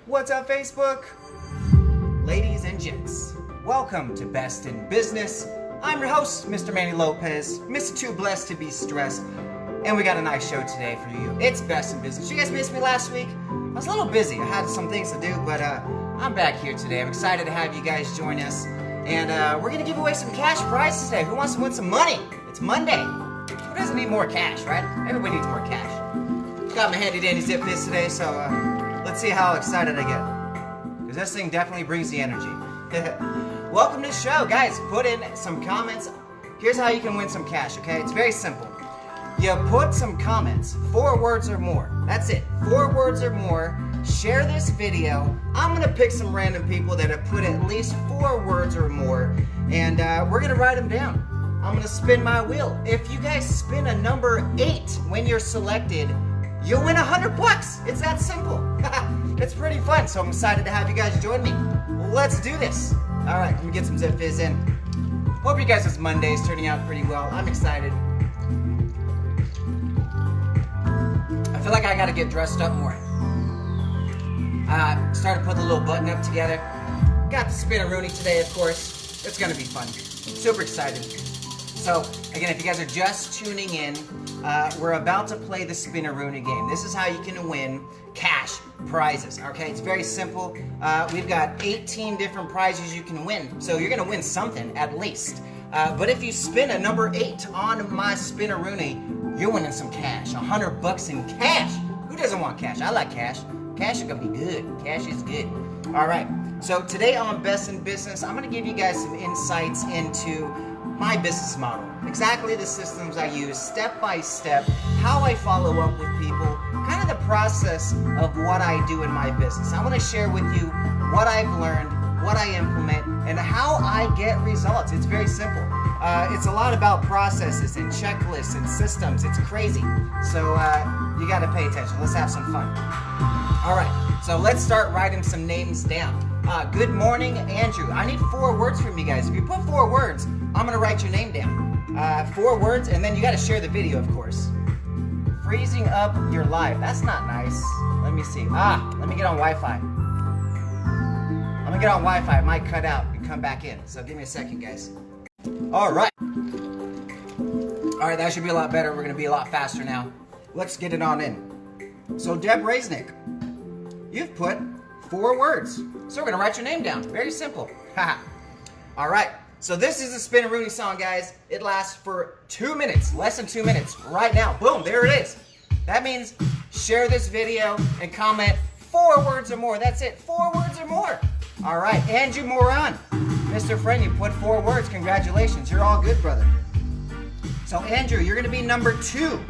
What's up, Facebook? Ladies and gents, welcome to Best in Business. I'm your host, Mr. Manny Lopez, Mr. Too Blessed to Be Stressed, and we got a nice show today for you. It's Best in Business. You guys missed me last week? I was a little busy. I had some things to do, but I'm back here today. I'm excited to have you guys join us, and we're going to give away some cash prizes today. Who wants to win some money? It's Monday. Who doesn't need more cash, right? Everybody needs more cash. Got my handy dandy zip fist today, so let's see how excited I get. Because this thing definitely brings the energy. Welcome to the show. Guys, put in some comments. Here's how you can win some cash, okay? It's very simple. You put some comments, 4 words or more. That's it, 4 words or more. Share this video. I'm going to pick some random people that have put at least 4 words or more, and we're going to write them down. I'm going to spin my wheel. If you guys spin a number 8 when you're selected, you'll win $100. It's that simple. It's pretty fun, so I'm excited to have you guys join me. Let's do this. All right, let me get some Zip Fizz in. Hope you guys' Monday's turning out pretty well. I'm excited. I feel like I gotta get dressed up more. Started putting the little button up together. Got the Spin-a-Rooney today, of course. It's gonna be fun. Super excited. So, again, if you guys are just tuning in, we're about to play the Spin-a-Rooney game. This is how you can win cash prizes, okay? It's very simple. We've got 18 different prizes you can win, so you're gonna win something at least. But if you spin a number 8 on my Spin-a-Rooney, you're winning some cash, $100 in cash. Who doesn't want cash? I like cash. Cash is gonna be good. Cash is good. All right, so today on Best in Business, I'm gonna give you guys some insights into my business model, exactly the systems I use, step by step, how I follow up with people, kind of the process of what I do in my business. I want to share with you what I've learned, what I implement, and how I get results. It's very simple. It's a lot about processes and checklists and systems. It's crazy. So you got to pay attention. Let's have some fun. All right, so let's start writing some names down. Good morning, Andrew. I need 4 words from you guys. If you put 4 words, I'm going to write your name down. 4 words, and then you got to share the video, of course. Freezing up your life. That's not nice. Let me see. Let me get on Wi-Fi. Let me get on Wi-Fi. It might cut out and come back in. So give me a second, guys. All right. All right, that should be a lot better. We're going to be a lot faster now. Let's get it on in. So, Deb Raznick, you've put 4 words. So we're going to write your name down. Very simple. All right. So this is a Spin-a-Rooney song, guys. It lasts for 2 minutes. Less than 2 minutes. Right now. Boom. There it is. That means share this video and comment 4 words or more. That's it. 4 words or more. All right. Andrew Moran. Mr. Friend, you put 4 words. Congratulations. You're all good, brother. So, Andrew, you're going to be number 2.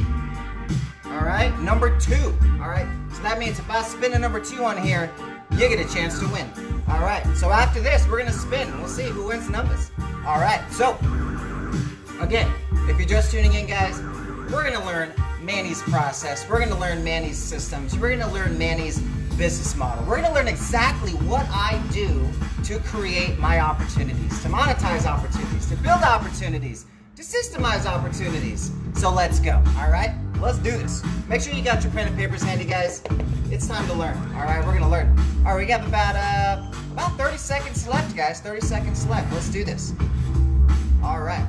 All right. Number 2. All right. So that means if I spin a number 2 on here, you get a chance to win. All right, so after this, we're going to spin. We'll see who wins numbers. All right, so, again, if you're just tuning in, guys, we're going to learn Manny's process. We're going to learn Manny's systems. We're going to learn Manny's business model. We're going to learn exactly what I do to create my opportunities, to monetize opportunities, to build opportunities, to systemize opportunities. So let's go, all right? Let's do this. Make sure you got your pen and papers handy, guys. It's time to learn. All right, we're gonna learn. All right, we got about 30 seconds left, guys. 30 seconds left. Let's do this. All right.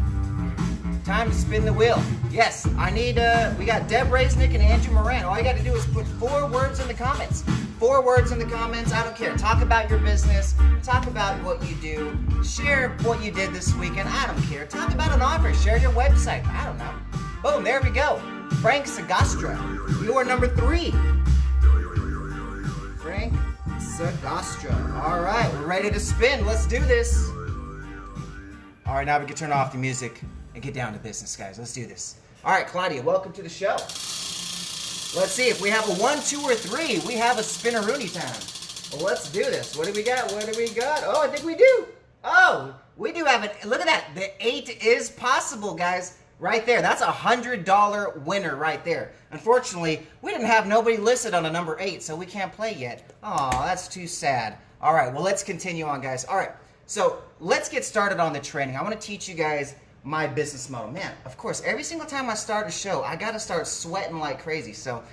Time to spin the wheel. Yes, I need. We got Deb Raznick and Andrew Moran. All you got to do is put 4 words in the comments. 4 words in the comments. I don't care. Talk about your business. Talk about what you do. Share what you did this weekend. I don't care. Talk about an offer. Share your website. I don't know. Boom. There we go. Frank Sagastra, you are number 3. Frank Sagastra. All right, we're ready to spin. Let's do this. All right, now we can turn off the music and get down to business, guys. Let's do this. All right, Claudia, welcome to the show. Let's see if we have a 1, 2, or 3. We have a Spin-a-Rooney time. Well, let's do this. What do we got? What do we got? Oh, I think we do. Oh, we do have it. Look at that. The 8 is possible, guys. Right there. That's a $100 winner right there. Unfortunately, we didn't have nobody listed on a number 8, so we can't play yet. Oh, that's too sad. All right, well, let's continue on, guys. All right, so let's get started on the training. I want to teach you guys my business model. Man, of course, every single time I start a show, I got to start sweating like crazy. So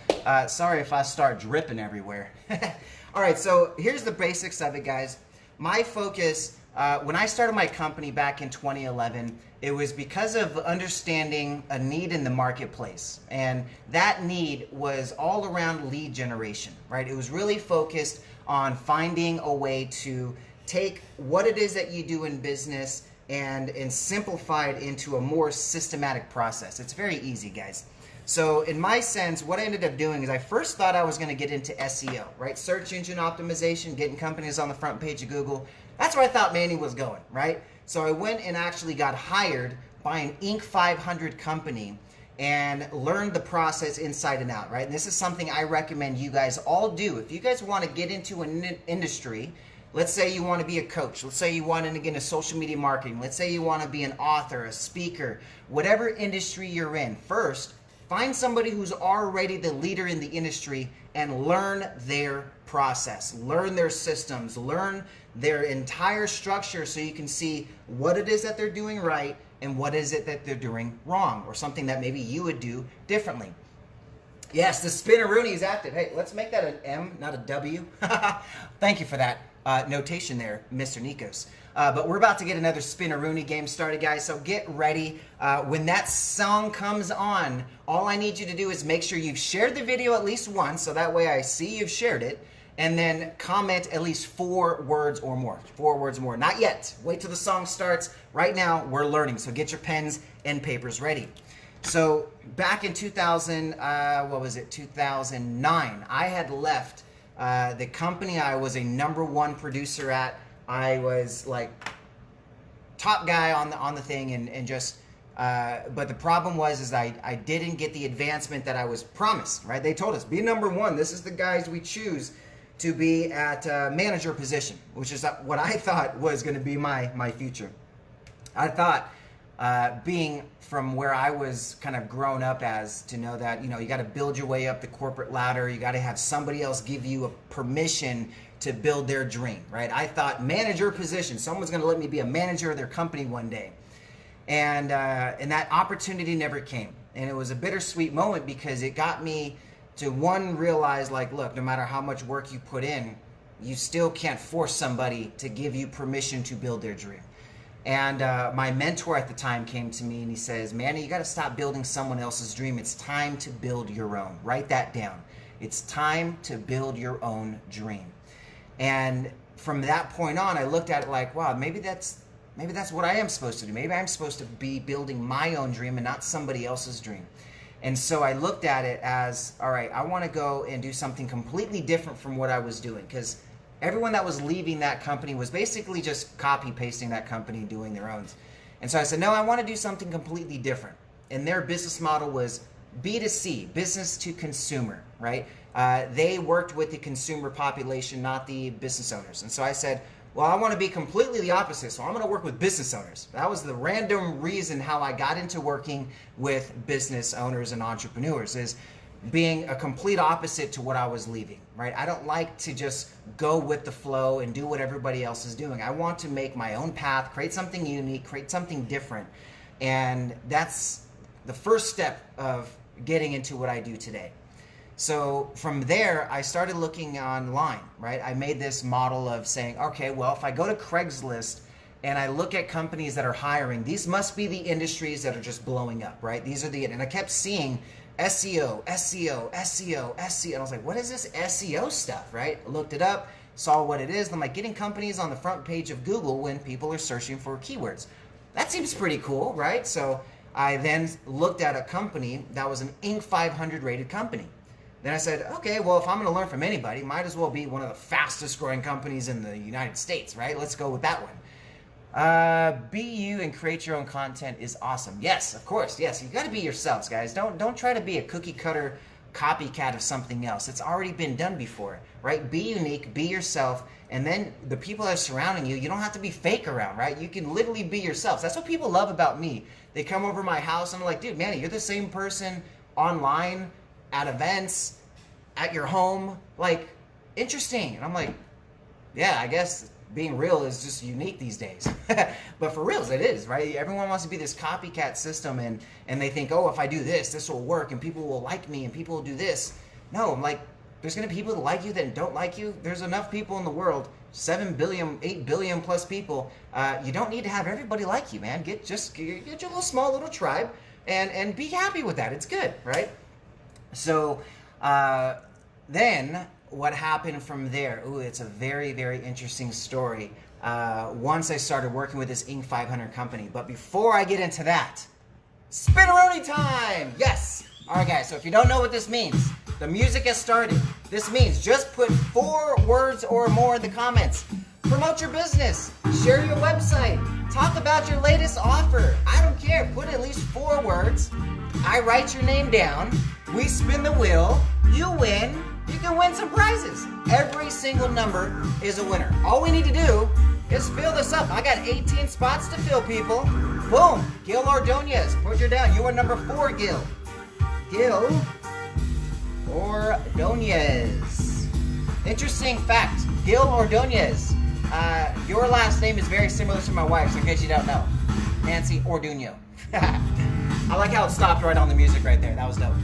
sorry if I start dripping everywhere. All right, so here's the basics of it, guys. My focus, when I started my company back in 2011, it was because of understanding a need in the marketplace. And that need was all around lead generation, right? It was really focused on finding a way to take what it is that you do in business and simplify it into a more systematic process. It's very easy, guys. So in my sense, what I ended up doing is I first thought I was going to get into SEO, right? Search engine optimization, getting companies on the front page of Google. That's where I thought Manny was going, right? So I went and actually got hired by an Inc. 500 company and learned the process inside and out, right? And this is something I recommend you guys all do. If you guys want to get into an industry, let's say you want to be a coach, let's say you want to get into social media marketing, let's say you want to be an author, a speaker, whatever industry you're in, first, find somebody who's already the leader in the industry and learn their process, learn their systems, learn their entire structure so you can see what it is that they're doing right and what is it that they're doing wrong, or something that maybe you would do differently. Yes, the spin-a-rooney is active. Hey, let's make that an M, not a W. Thank you for that notation there, Mr. Nikos. But we're about to get another spin-a-rooney game started, guys, so get ready. When that song comes on, all I need you to do is make sure you've shared the video at least once, so that way I see you've shared it, and then comment at least 4 words or more. 4 words or more. Not yet. Wait till the song starts. Right now, we're learning, so get your pens and papers ready. So back in 2009, I had left the company I was a #1 producer at. I was like top guy on the thing, and just but the problem was I didn't get the advancement that I was promised, right? They told us, be #1. This is the guys we choose to be at manager position, which is what I thought was going to be my future. I thought being from where I was kind of grown up as, to know that, you know, you got to build your way up the corporate ladder. You got to have somebody else give you a permission to build their dream, right? I thought manager position, someone's going to let me be a manager of their company one day. And that opportunity never came. And it was a bittersweet moment because it got me to, one, realize, like, look, no matter how much work you put in, you still can't force somebody to give you permission to build their dream. And my mentor at the time came to me and he says, Manny, you got to stop building someone else's dream. It's time to build your own. Write that down. It's time to build your own dream. And from that point on, I looked at it like, wow, maybe that's what I am supposed to do. Maybe I'm supposed to be building my own dream and not somebody else's dream. And so I looked at it as, all right, I want to go and do something completely different from what I was doing, because everyone that was leaving that company was basically just copy-pasting that company and doing their own. And so I said, no, I want to do something completely different. And their business model was B2C, business to consumer, right? They worked with the consumer population, not the business owners. And so I said, well, I want to be completely the opposite, so I'm going to work with business owners. That was the random reason how I got into working with business owners and entrepreneurs, is being a complete opposite to what I was leaving, right? I don't like to just go with the flow and do what everybody else is doing. I want to make my own path, create something unique, create something different. And that's the first step of getting into what I do today. So from there, I started looking online, right? I made this model of saying, okay, well, if I go to Craigslist and I look at companies that are hiring, these must be the industries that are just blowing up, right? These are and I kept seeing SEO, SEO, SEO, SEO. And I was like, what is this SEO stuff, right? I looked it up, saw what it is. And I'm like, getting companies on the front page of Google when people are searching for keywords. That seems pretty cool, right? So I then looked at a company that was an Inc. 500 rated company. Then I said, okay, well, if I'm going to learn from anybody, might as well be one of the fastest growing companies in the United States, right? Let's go with that one. Be you and create your own content is awesome. Yes, of course. Yes, you got to be yourselves, guys. Don't try to be a cookie cutter copycat of something else. It's already been done before, right? Be unique, be yourself, and then the people that are surrounding you, you don't have to be fake around, right? You can literally be yourselves. That's what people love about me. They come over my house and I'm like, dude, Manny, you're the same person online, at events, at your home, like, interesting. And I'm like, yeah, I guess being real is just unique these days. But for reals, it is, right? Everyone wants to be this copycat system, and they think, oh, if I do this, this will work, and people will like me, and people will do this. No, I'm like, there's going to be people that like you that don't like you. There's enough people in the world, 7 billion, 8 billion plus people. You don't need to have everybody like you, man. Get your little small little tribe, and be happy with that. It's good, right? So then what happened from there? Ooh, it's a very, very interesting story. Once I started working with this Inc. 500 company. But before I get into that, Spinaroonie time! Yes! Alright guys, so if you don't know what this means, the music has started. This means just put 4 words or more in the comments. Promote your business. Share your website. Talk about your latest offer. I don't care. Put at least 4 words. I write your name down. We spin the wheel. You win. You can win some prizes. Every single number is a winner. All we need to do is fill this up. I got 18 spots to fill, people. Boom. Gil Ordonez. Put your down. You are number 4, Gil. Gil Ordonez. Interesting fact. Gil Ordonez. Your last name is very similar to my wife's, in case you don't know. Nancy Orduno. I like how it stopped right on the music right there. That was dope.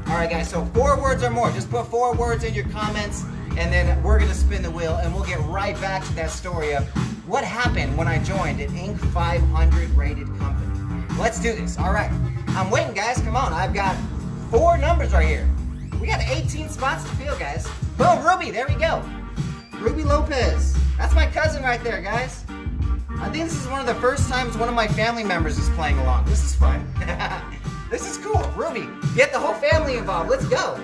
Alright guys, so 4 words or more. Just put 4 words in your comments, and then we're going to spin the wheel, and we'll get right back to that story of what happened when I joined an Inc. 500 rated company. Let's do this. Alright, I'm waiting, guys. Come on. I've got 4 numbers right here. We got 18 spots to fill, guys. Boom, Ruby. There we go. Ruby Lopez. That's my cousin right there, guys. I think this is one of the first times one of my family members is playing along. This is fun. This is cool. Ruby, get the whole family involved. Let's go.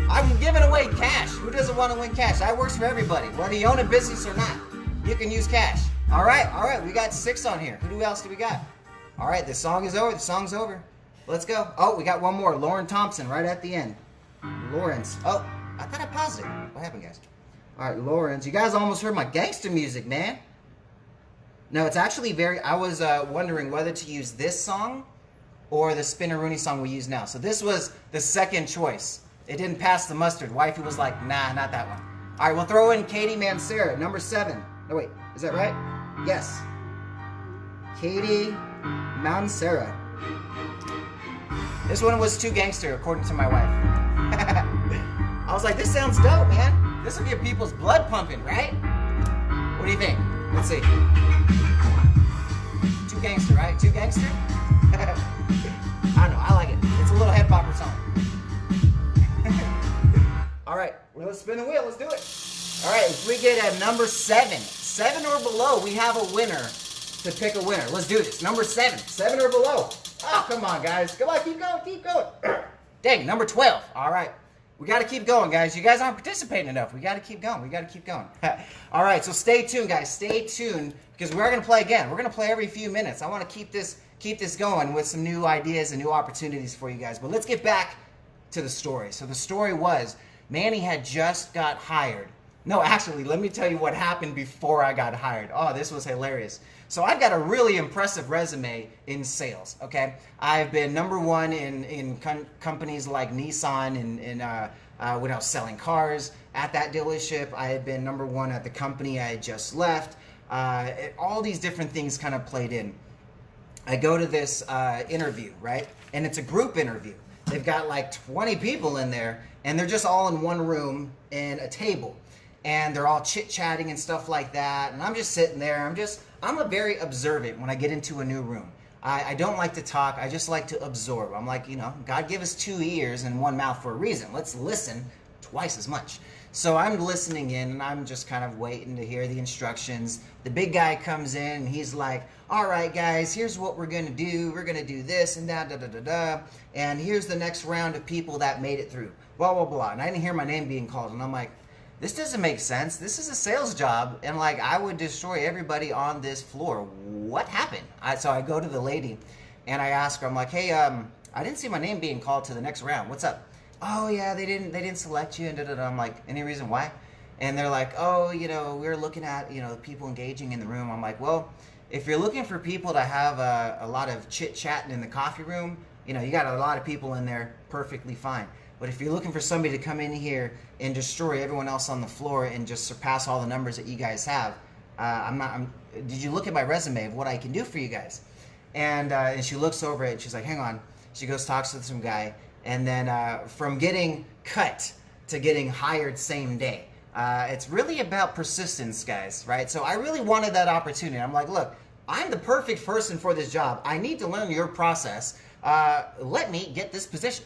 I'm giving away cash. Who doesn't want to win cash? That works for everybody. Whether you own a business or not, you can use cash. All right. We got 6 on here. Who else do we got? All right, the song is over. The song's over. Let's go. Oh, we got one more. Lauren Thompson right at the end. Lawrence. Oh, I thought I paused it. What happened, guys? All right, Lawrence. You guys almost heard my gangster music, man. No, it's actually very... I was wondering whether to use this song or the Spinaroonie song we use now. So this was the second choice. It didn't pass the mustard. Wifey was like, nah, not that one. All right, we'll throw in Katie Mancera, number 7. No, wait, is that right? Yes. Katie Mancera. This one was too gangster, according to my wife. I was like, this sounds dope, man. This will get people's blood pumping, right? What do you think? Let's see. Too gangster, right? Too gangster? I don't know. I like it. It's a little head bopper song. All right. Well, let's spin the wheel. Let's do it. All right. If we get a number 7 or below, we have a winner to pick a winner. Let's do this. Number 7 or below. Oh, come on, guys. Come on. Keep going. Keep going. Dang, number 12. All right. We got to keep going, guys. You guys aren't participating enough. We got to keep going. We got to keep going. All right, so stay tuned, guys. Stay tuned, because we're going to play again. We're going to play every few minutes. I want to keep this going with some new ideas and new opportunities for you guys. But let's get back to the story. So the story was Manny had just got hired. No, actually, let me tell you what happened before I got hired. Oh, this was hilarious. So I've got a really impressive resume in sales, okay? I've been number 1 in companies like Nissan and when I was selling cars at that dealership. I had been number 1 at the company I had just left. All these different things kind of played in. I go to this interview, right? And it's a group interview. They've got like 20 people in there, and they're just all in one room and a table. And they're all chit-chatting and stuff like that. And I'm just sitting there. I'm a very observant when I get into a new room. I don't like to talk. I just like to absorb. I'm like, God gave us 2 ears and 1 mouth for a reason. Let's listen twice as much. So I'm listening in, and I'm just kind of waiting to hear the instructions. The big guy comes in, and he's like, all right, guys, here's what we're going to do. We're going to do this and that, da-da-da-da. And here's the next round of people that made it through. Blah, blah, blah. And I didn't hear my name being called. And I'm like, this doesn't make sense. This is a sales job, and like I would destroy everybody on this floor. What happened? So I go to the lady, and I ask her. I'm like, hey, I didn't see my name being called to the next round. What's up? Oh yeah, they didn't select you, and da-da-da. I'm like, any reason why? And they're like, oh, we're looking at people engaging in the room. I'm like, well, if you're looking for people to have a lot of chit chatting in the coffee room, you got a lot of people in there, perfectly fine. But if you're looking for somebody to come in here and destroy everyone else on the floor and just surpass all the numbers that you guys have, Did you look at my resume of what I can do for you guys? And she looks over it and she's like, hang on. She goes, talks to some guy. And then from getting cut to getting hired same day. It's really about persistence, guys, right? So I really wanted that opportunity. I'm like, look, I'm the perfect person for this job. I need to learn your process. Let me get this position.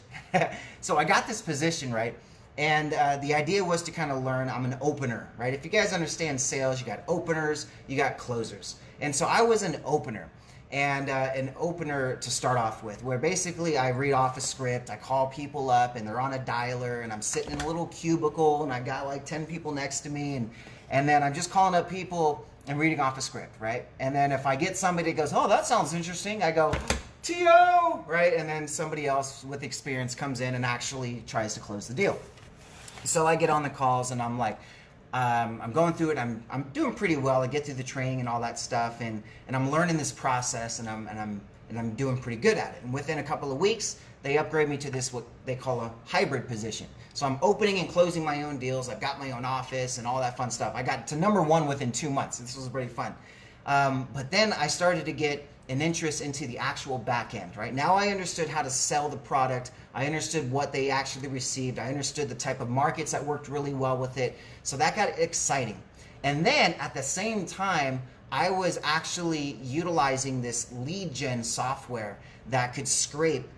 So I got this position, right? And the idea was to kind of learn. I'm an opener, right? If you guys understand sales, you got openers, you got closers. And so I was an opener. And an opener to start off with, where basically I read off a script, I call people up, and they're on a dialer, and I'm sitting in a little cubicle, and I got like 10 people next to me, and then I'm just calling up people and reading off a script, right? And then if I get somebody that goes, oh, that sounds interesting, I go, T.O., right? And then somebody else with experience comes in and actually tries to close the deal. So I get on the calls, and I'm like, I'm going through it. I'm doing pretty well. I get through the training and all that stuff, and I'm learning this process, and I'm doing pretty good at it. And within a couple of weeks, they upgrade me to this what they call a hybrid position. So I'm opening and closing my own deals. I've got my own office and all that fun stuff. I got to #1 within 2 months. This was pretty fun. But then I started to get an interest into the actual back end, right? Now I understood how to sell the product. I understood what they actually received. I understood the type of markets that worked really well with it. So that got exciting. And then at the same time, I was actually utilizing this lead gen software that could scrape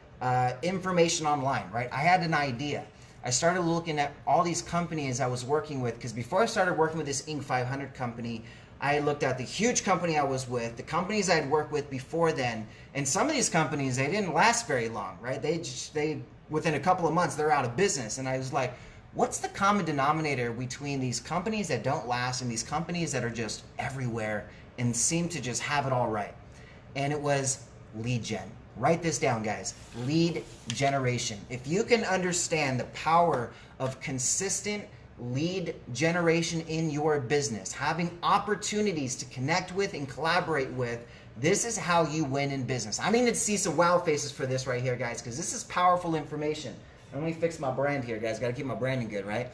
information online, right? I had an idea. I started looking at all these companies I was working with, because before I started working with this Inc. 500 company, I looked at the huge company I was with, the companies I had worked with before then, and some of these companies, they didn't last very long, right? They within a couple of months, they're out of business. And I was like, what's the common denominator between these companies that don't last and these companies that are just everywhere and seem to just have it all right? And it was lead gen. Write this down, guys. Lead generation. If you can understand the power of consistent lead generation in your business, having opportunities to connect with and collaborate with, this is how you win in business. I need to see some wow faces for this right here, guys, because this is powerful information. Let me fix my brand here, guys. Got to keep my branding good, right?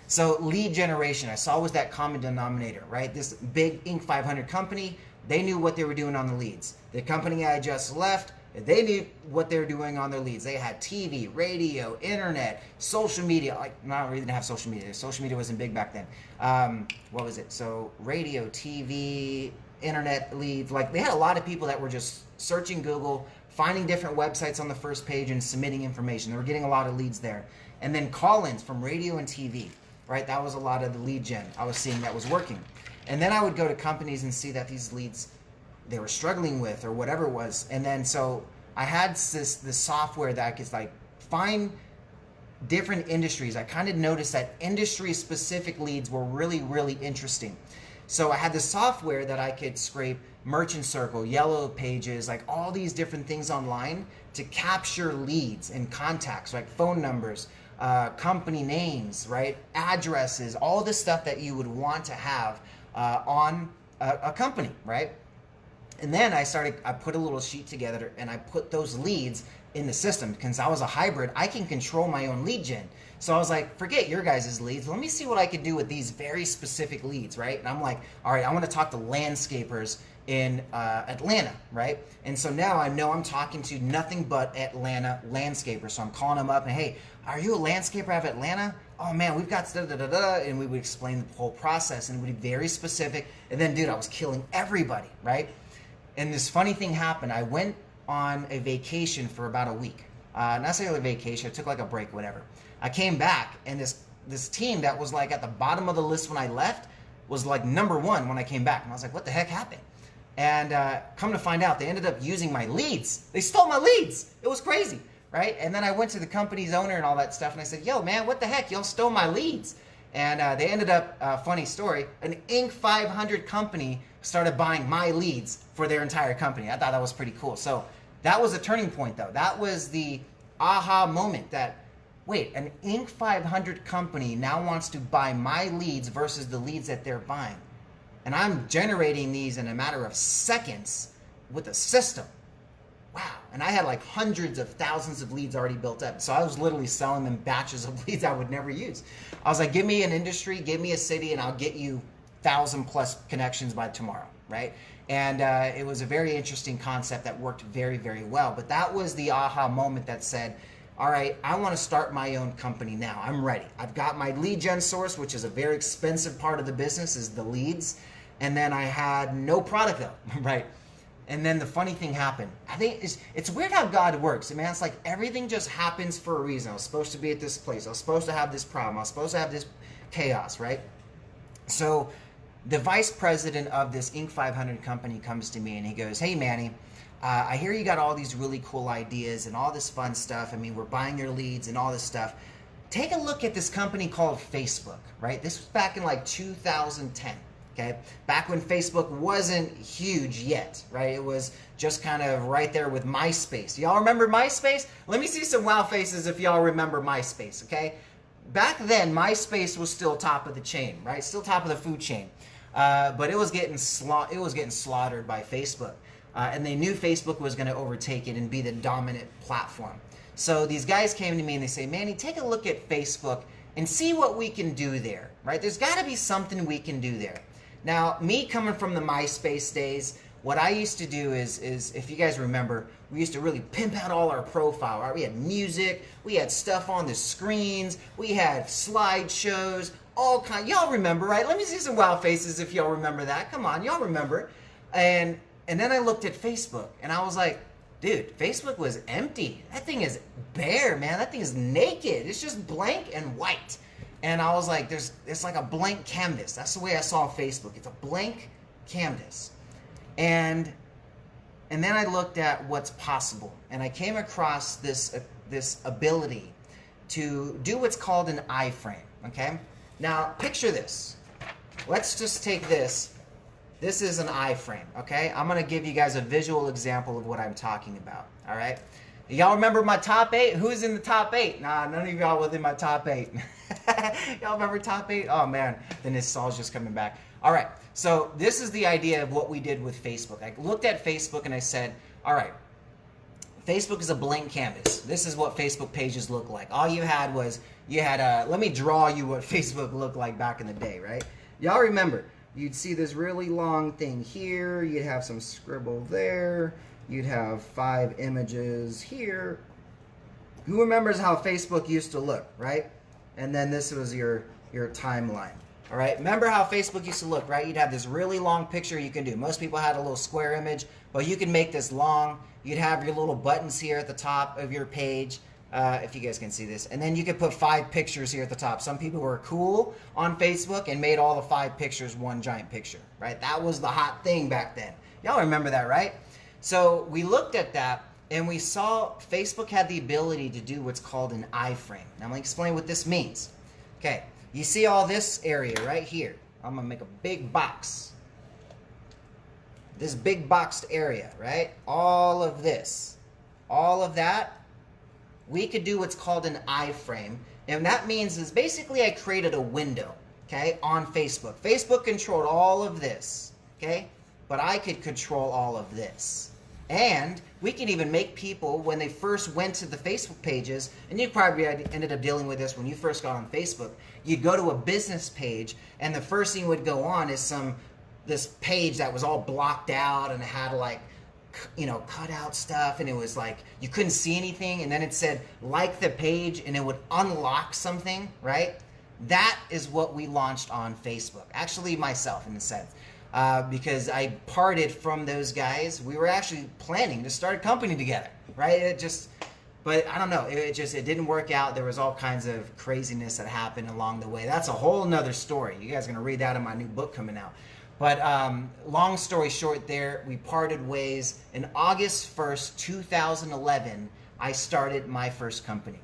So lead generation, I saw was that common denominator, right? This big Inc. 500 company, they knew what they were doing on the leads. The company I just left, they knew what they were doing on their leads. They had TV, radio, internet, social media. Like, not really didn't have social media. Social media wasn't big back then. What was it? So radio, TV, internet leads. Like, they had a lot of people that were just searching Google, finding different websites on the first page and submitting information. They were getting a lot of leads there. And then call-ins from radio and TV, right? That was a lot of the lead gen I was seeing that was working. And then I would go to companies and see that these leads they were struggling with or whatever it was. And then so I had this software that I could like find different industries. I kind of noticed that industry specific leads were really, really interesting. So I had the software that I could scrape Merchant Circle, Yellow Pages, like all these different things online to capture leads and contacts, like phone numbers, company names, right? Addresses, all the stuff that you would want to have on a company, right? And then I put a little sheet together and I put those leads in the system. Because I was a hybrid, I can control my own lead gen. So I was like, forget your guys' leads. Let me see what I could do with these very specific leads, right? And I'm like, all right, I want to talk to landscapers in Atlanta, right? And so now I know I'm talking to nothing but Atlanta landscapers. So I'm calling them up and, hey, are you a landscaper out of Atlanta? Oh man, we've got da-da-da-da-da, and we would explain the whole process and it would be very specific. And then, dude, I was killing everybody, right? And this funny thing happened. I went on a vacation for about a week. Not necessarily a vacation, I took like a break, whatever. I came back, and this team that was like at the bottom of the list when I left was like #1 when I came back. And I was like, what the heck happened? And come to find out, they ended up using my leads. They stole my leads. It was crazy, right? And then I went to the company's owner and all that stuff, and I said, yo, man, what the heck? Y'all stole my leads. And they ended up, funny story, an Inc. 500 company started buying my leads for their entire company. I thought that was pretty cool. So that was a turning point, though. That was the aha moment that, wait, an Inc. 500 company now wants to buy my leads versus the leads that they're buying. And I'm generating these in a matter of seconds with a system. Wow. And I had like hundreds of thousands of leads already built up. So I was literally selling them batches of leads I would never use. I was like, give me an industry, give me a city, and I'll get you 1,000 plus connections by tomorrow, right? And it was a very interesting concept that worked very, very well. But that was the aha moment that said, all right, I want to start my own company now. I'm ready. I've got my lead gen source, which is a very expensive part of the business, is the leads. And then I had no product though, right? And then the funny thing happened. I think it's weird how God works. Man, it's like everything just happens for a reason. I was supposed to be at this place. I was supposed to have this problem. I was supposed to have this chaos, right? So the vice president of this Inc. 500 company comes to me and he goes, hey, Manny, I hear you got all these really cool ideas and all this fun stuff. I mean, we're buying your leads and all this stuff. Take a look at this company called Facebook, right? This was back in like 2010, okay? Back when Facebook wasn't huge yet, right? It was just kind of right there with MySpace. Y'all remember MySpace? Let me see some wow faces if y'all remember MySpace, okay? Back then, MySpace was still top of the chain, right? Still top of the food chain. But it was getting slaughtered by Facebook. And they knew Facebook was going to overtake it and be the dominant platform. So these guys came to me and they say, Manny, take a look at Facebook and see what we can do there, right? There's got to be something we can do there. Now, me coming from the MySpace days, what I used to do is if you guys remember, we used to really pimp out all our profile, right? We had music, we had stuff on the screens, we had slideshows, all kind. Y'all remember, right? Let me see some wow faces if y'all remember that. Come on, y'all remember. And then I looked at Facebook and I was like, dude, Facebook was empty. That thing is bare, man. That thing is naked. It's just blank and white. And I was like, it's like a blank canvas. That's the way I saw Facebook. It's a blank canvas. And then I looked at what's possible, and I came across this ability to do what's called an iframe. Okay, now picture this. Let's just take this. This is an iframe. Okay, I'm gonna give you guys a visual example of what I'm talking about. All right, y'all remember my top 8? Who's in the top 8? Nah, none of y'all was in my top 8. Y'all remember top 8? Oh man, then this song's just coming back. All right, so this is the idea of what we did with Facebook. I looked at Facebook and I said, all right, Facebook is a blank canvas. This is what Facebook pages look like. All you had was, let me draw you what Facebook looked like back in the day, right? Y'all remember, you'd see this really long thing here, you'd have some scribble there, you'd have 5 images here. Who remembers how Facebook used to look, right? And then this was your timeline. All right, remember how Facebook used to look, right? You'd have this really long picture you can do. Most people had a little square image, but you can make this long. You'd have your little buttons here at the top of your page, if you guys can see this. And then you could put 5 pictures here at the top. Some people were cool on Facebook and made all the 5 pictures one giant picture, right? That was the hot thing back then. Y'all remember that, right? So we looked at that and we saw Facebook had the ability to do what's called an iframe. Now I'm going to explain what this means. Okay. You see all this area right here. I'm going to make a big box. This big boxed area, right? All of this. All of that, we could do what's called an iframe. And that means is basically I created a window, okay, on Facebook. Facebook controlled all of this, okay? But I could control all of this. And we can even make people, when they first went to the Facebook pages, and you probably ended up dealing with this when you first got on Facebook, you'd go to a business page, and the first thing would go on is this page that was all blocked out, and it had like, cut out stuff, and it was like, you couldn't see anything, and then it said, like the page, and it would unlock something, right? That is what we launched on Facebook. Actually, myself, in a sense. Because I parted from those guys. We were actually planning to start a company together, right? But I don't know, it didn't work out. There was all kinds of craziness that happened along the way. That's a whole nother story. You guys are gonna read that in my new book coming out. But long story short there, we parted ways. In August 1st, 2011, I started my first company.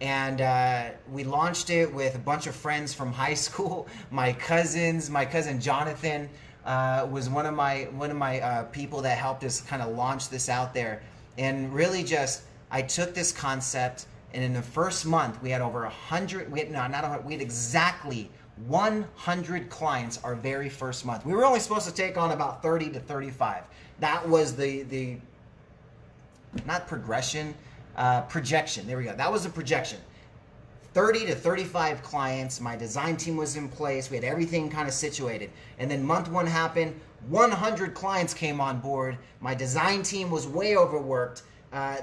And we launched it with a bunch of friends from high school. My cousin Jonathan, was one of my people that helped us kind of launch this out there. And really I took this concept, and in the first month we had over 100, we had exactly 100 clients our very first month. We were only supposed to take on about 30 to 35. That was the not progression, projection. There we go. That was the projection. 30 to 35 clients. My design team was in place. We had everything kind of situated. And then month one happened. 100 clients came on board. My design team was way overworked.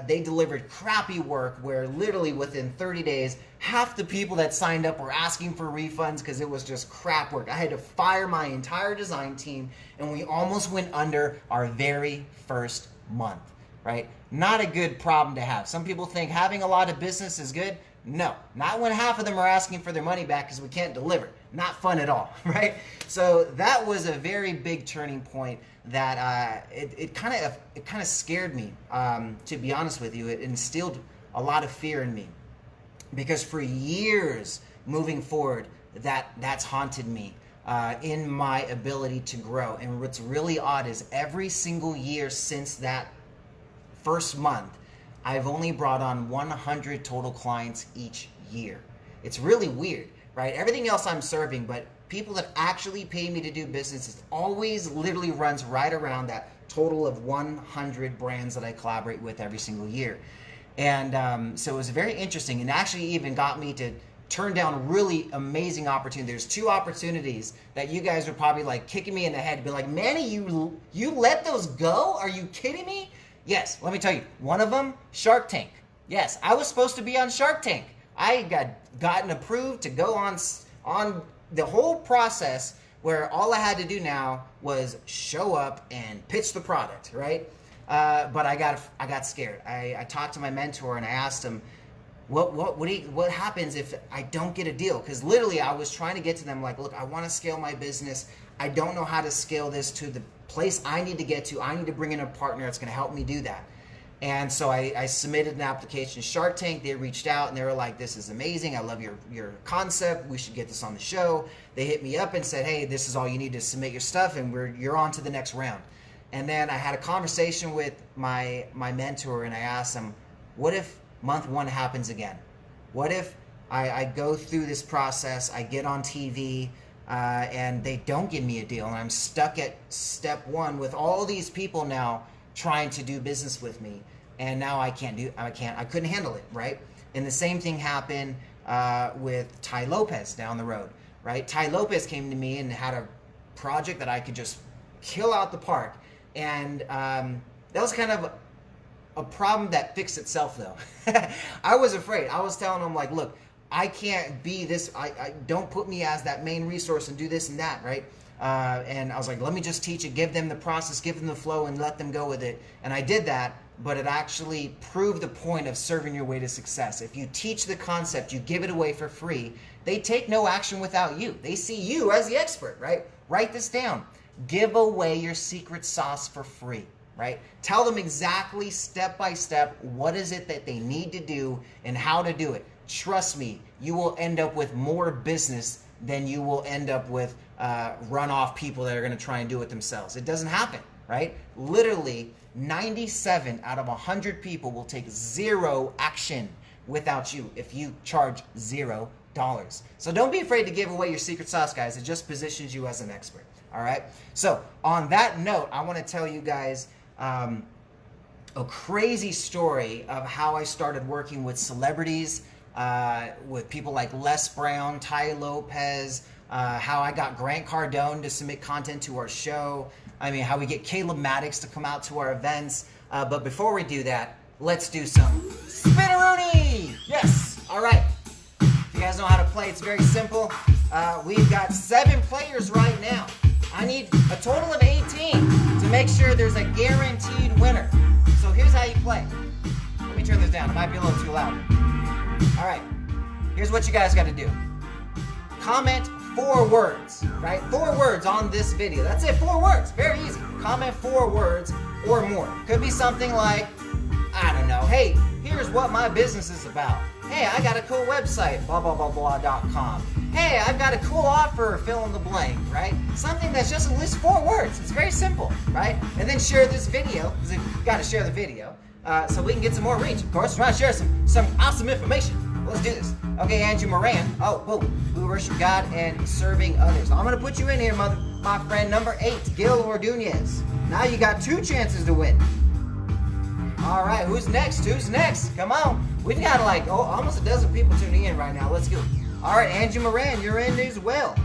They delivered crappy work where literally within 30 days, half the people that signed up were asking for refunds because it was just crap work. I had to fire my entire design team, and we almost went under our very first month, right? Not a good problem to have. Some people think having a lot of business is good. No, not when half of them are asking for their money back because we can't deliver. Not fun at all, right? So that was a very big turning point that it kind of scared me, to be honest with you. It instilled a lot of fear in me because for years moving forward, that's haunted me in my ability to grow. And what's really odd is every single year since that first month, I've only brought on 100 total clients each year. It's really weird, right? Everything else I'm serving, but people that actually pay me to do business, it always literally runs right around that total of 100 brands that I collaborate with every single year. And so it was very interesting, and actually even got me to turn down really amazing opportunities. There's two opportunities that you guys are probably like kicking me in the head, be like, Manny, you let those go? Are you kidding me? Yes, let me tell you, one of them, Shark Tank. Yes, I was supposed to be on Shark Tank. I gotten approved to go on the whole process where all I had to do now was show up and pitch the product, right? But I got scared. I talked to my mentor and I asked him, what happens if I don't get a deal? Because literally I was trying to get to them like, look, I want to scale my business. I don't know how to scale this to the place I need to get to. I need to bring in a partner that's going to help me do that. And so I submitted an application to Shark Tank. They reached out and they were like, this is amazing. I love your concept. We should get this on the show. They hit me up and said, hey, this is all you need to submit your stuff and you're on to the next round. And then I had a conversation with my mentor and I asked him, what if month one happens again? What if I go through this process, I get on TV, and they don't give me a deal and I'm stuck at step one with all these people now trying to do business with me, and now I couldn't handle it, right? And the same thing happened with Ty Lopez down the road, right? Ty Lopez came to me and had a project that I could just kill out the park, and that was kind of a problem that fixed itself though. I was afraid. I was telling him like, look, I can't be this, I don't put me as that main resource and do this and that, right? And I was like, let me just teach it, give them the process, give them the flow, and let them go with it. And I did that, but it actually proved the point of serving your way to success. If you teach the concept, you give it away for free, they take no action without you. They see you as the expert, right? Write this down. Give away your secret sauce for free, right? Tell them exactly step by step what is it that they need to do and how to do it. Trust me, you will end up with more business than you will end up with runoff people that are going to try and do it themselves. It doesn't happen, right? Literally, 97 out of 100 people will take zero action without you if you charge $0. So don't be afraid to give away your secret sauce, guys. It just positions you as an expert, all right? So on that note, I want to tell you guys a crazy story of how I started working with celebrities, with people like Les Brown, Ty Lopez, how I got Grant Cardone to submit content to our show. I mean, how we get Caleb Maddox to come out to our events. But before we do that, let's do some Spin-a-Rooney! Yes! All right. If you guys know how to play, it's very simple. We've got 7 players right now. I need a total of 18 to make sure there's a guaranteed winner. So here's how you play. Let me turn this down. It might be a little too loud. All right, here's what you guys got to do. Comment 4 words, right? 4 words on this video. That's it, 4 words. Very easy. Comment 4 words or more. Could be something like, I don't know, hey, here's what my business is about. Hey, I got a cool website, blah, blah, blah, blah.com. Hey, I've got a cool offer, fill in the blank, right? Something that's just at least 4 words. It's very simple, right? And then share this video, because you've got to share the video, so we can get some more reach. Of course, we're trying to share some awesome information. Let's do this. Okay, Andrew Moran. Oh, boom. We worship God and serving others. I'm going to put you in here, my friend. Number 8, Gil Ordunez. Now you got 2 chances to win. All right, who's next? Who's next? Come on. We've got like almost a dozen people tuning in right now. Let's go. All right, Angie Moran, you're in as well.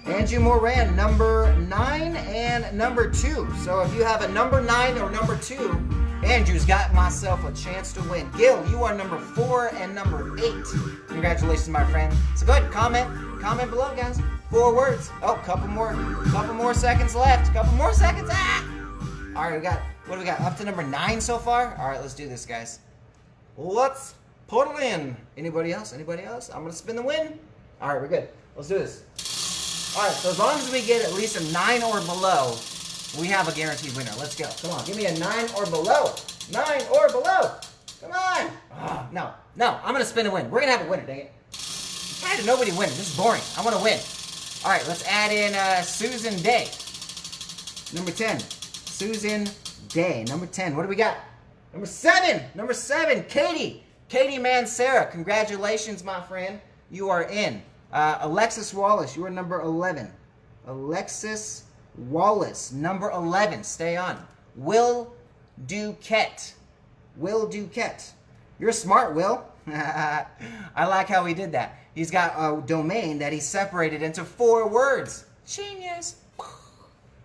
Angie Moran, number 9 and number 2. So if you have a number 9 or number 2, Andrew's got myself a chance to win. Gil, you are number 4 and number 8. Congratulations, my friend. So go ahead, comment below, guys. 4 words. Oh, couple more seconds left. Couple more seconds. Ah! All right, what do we got? Up to number 9 so far. All right, let's do this, guys. Let's put it in. Anybody else? Anybody else? I'm gonna spin the win. All right, we're good. Let's do this. All right, so as long as we get at least a 9 or below, we have a guaranteed winner. Let's go. Come on, give me a 9 or below. 9 or below. Come on. Oh, no, I'm going to spin a win. We're going to have a winner, dang it. Why did nobody win? This is boring. I want to win. All right, let's add in Susan Day. Number 10. Susan Day. Number 10. What do we got? Number 7. Number 7, Katie. Katie Mancera. Congratulations, my friend. You are in. Alexis Wallace, you are number 11. Alexis Wallace, number 11. Stay on. Will Duquette. Will Duquette. You're smart, Will. I like how he did that. He's got a domain that he separated into 4 words. Genius. All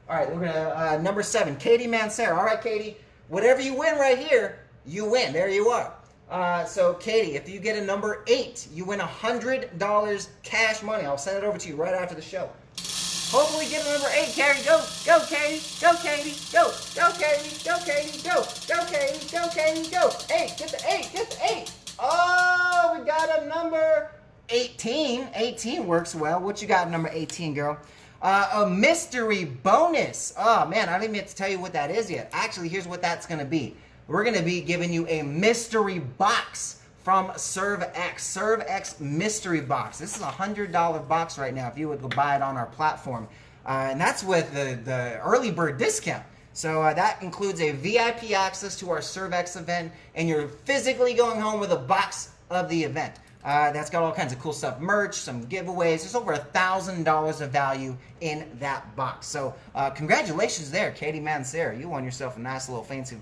right, we're gonna number 7, Katie Mancera. All right, Katie. Whatever you win right here, you win. There you are. So Katie, if you get a number 8, you win $100 cash money. I'll send it over to you right after the show. Hopefully get a number 8, Katie. Go, Katie. Go, Katie. Go, Katie. Go, Katie. Go, Katie. Go, Katie. Go. 8. Get the 8. Get the 8. Oh, we got a number 18. 18 works well. What you got, number 18, girl? A mystery bonus. Oh man, I don't even have to tell you what that is yet. Actually, here's what that's gonna be. We're going to be giving you a mystery box from ServX. ServX mystery box. This is a $100 box right now if you would go buy it on our platform. And that's with the early bird discount. So that includes a VIP access to our ServX event, and you're physically going home with a box of the event. That's got all kinds of cool stuff, merch, some giveaways. There's over $1,000 of value in that box. So congratulations there, Katie Mancera. You won yourself a nice little fancy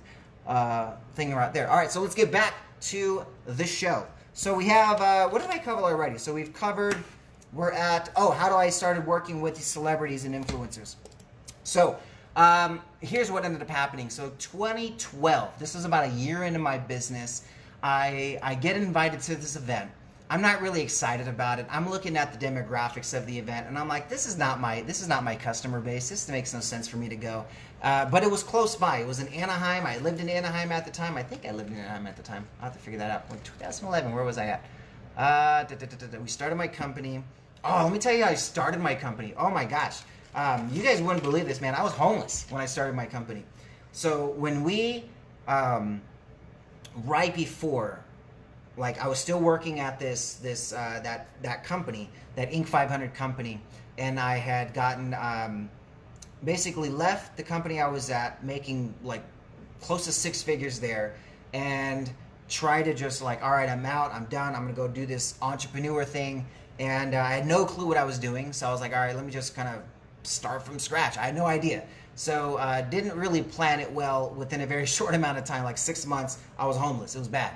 thing right there. All right, so let's get back to the show. So we have, what did I cover already? So we've covered, we're at, how do I started working with celebrities and influencers. So here's what ended up happening. So 2012, this is about a year into my business. I get invited to this event. I'm not really excited about it. I'm looking at the demographics of the event, and I'm like, this is not my customer base. This makes no sense for me to go. But it was close by. It was in Anaheim. I lived in Anaheim at the time. I think I lived in Anaheim at the time. I'll have to figure that out. In 2011, where was I at? We started my company. Oh, let me tell you how I started my company. Oh my gosh. You guys wouldn't believe this, man. I was homeless when I started my company. So when we, right before, like I was still working at that company, that Inc. 500 company, and I had gotten, basically left the company I was at, making like close to 6 figures there, and try to just like, all right, I'm out, I'm done, I'm gonna go do this entrepreneur thing. And I had no clue what I was doing, so I was like, all right, let me just kind of start from scratch. I had no idea. So didn't really plan it well. Within a very short amount of time, like 6 months, I was homeless. It was bad.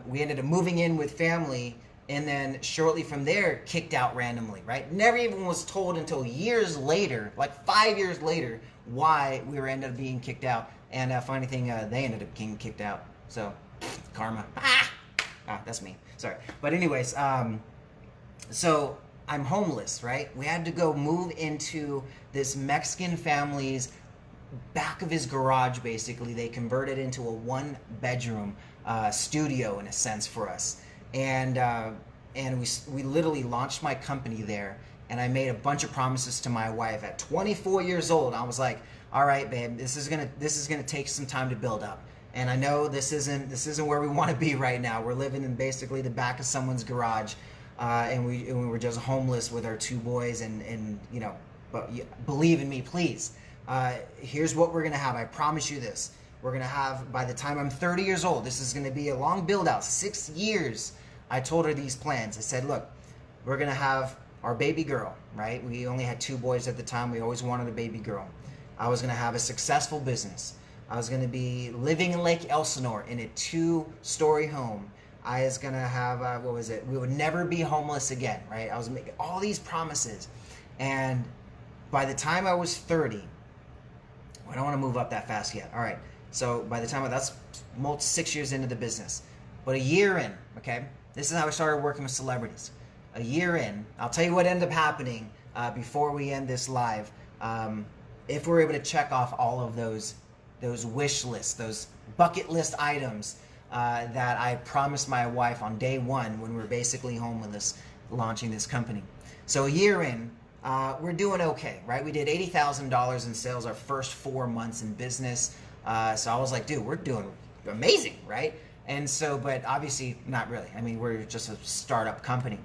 We ended up moving in with family, and then shortly from there, kicked out randomly, right? Never even was told until years later, like 5 years later, why we were ended up being kicked out. And funny thing, they ended up getting kicked out. So, karma. That's me. Sorry. But anyways, so I'm homeless, right? We had to go move into this Mexican family's back of his garage, basically. They converted into a 1-bedroom studio, in a sense, for us. And we literally launched my company there, and I made a bunch of promises to my wife. At 24 years old, I was like, all right, babe, this is gonna take some time to build up. And I know this isn't where we want to be right now. We're living in basically the back of someone's garage. And we were just homeless with our 2 boys, and you know, but believe in me, please. Here's what we're gonna have. I promise you this. We're gonna have, by the time I'm 30 years old, this is gonna be a long build out, 6 years. I told her these plans. I said, look, we're gonna have our baby girl, right? We only had 2 boys at the time. We always wanted a baby girl. I was gonna have a successful business. I was going to be living in Lake Elsinore in a 2-story home. I was going to have, we would never be homeless again, right? I was making all these promises. And by the time I was 30, I don't want to move up that fast yet. All right. So by the time that's 6 years into the business, but a year in, okay, this is how I started working with celebrities. A year in, I'll tell you what ended up happening before we end this live. If we're able to check off all of those wish lists, those bucket list items that I promised my wife on day one when we were basically homeless, launching this company. So a year in, we're doing okay, right? We did $80,000 in sales our first 4 months in business. So I was like, dude, we're doing amazing, right? And so, but obviously not really. I mean, we're just a startup company.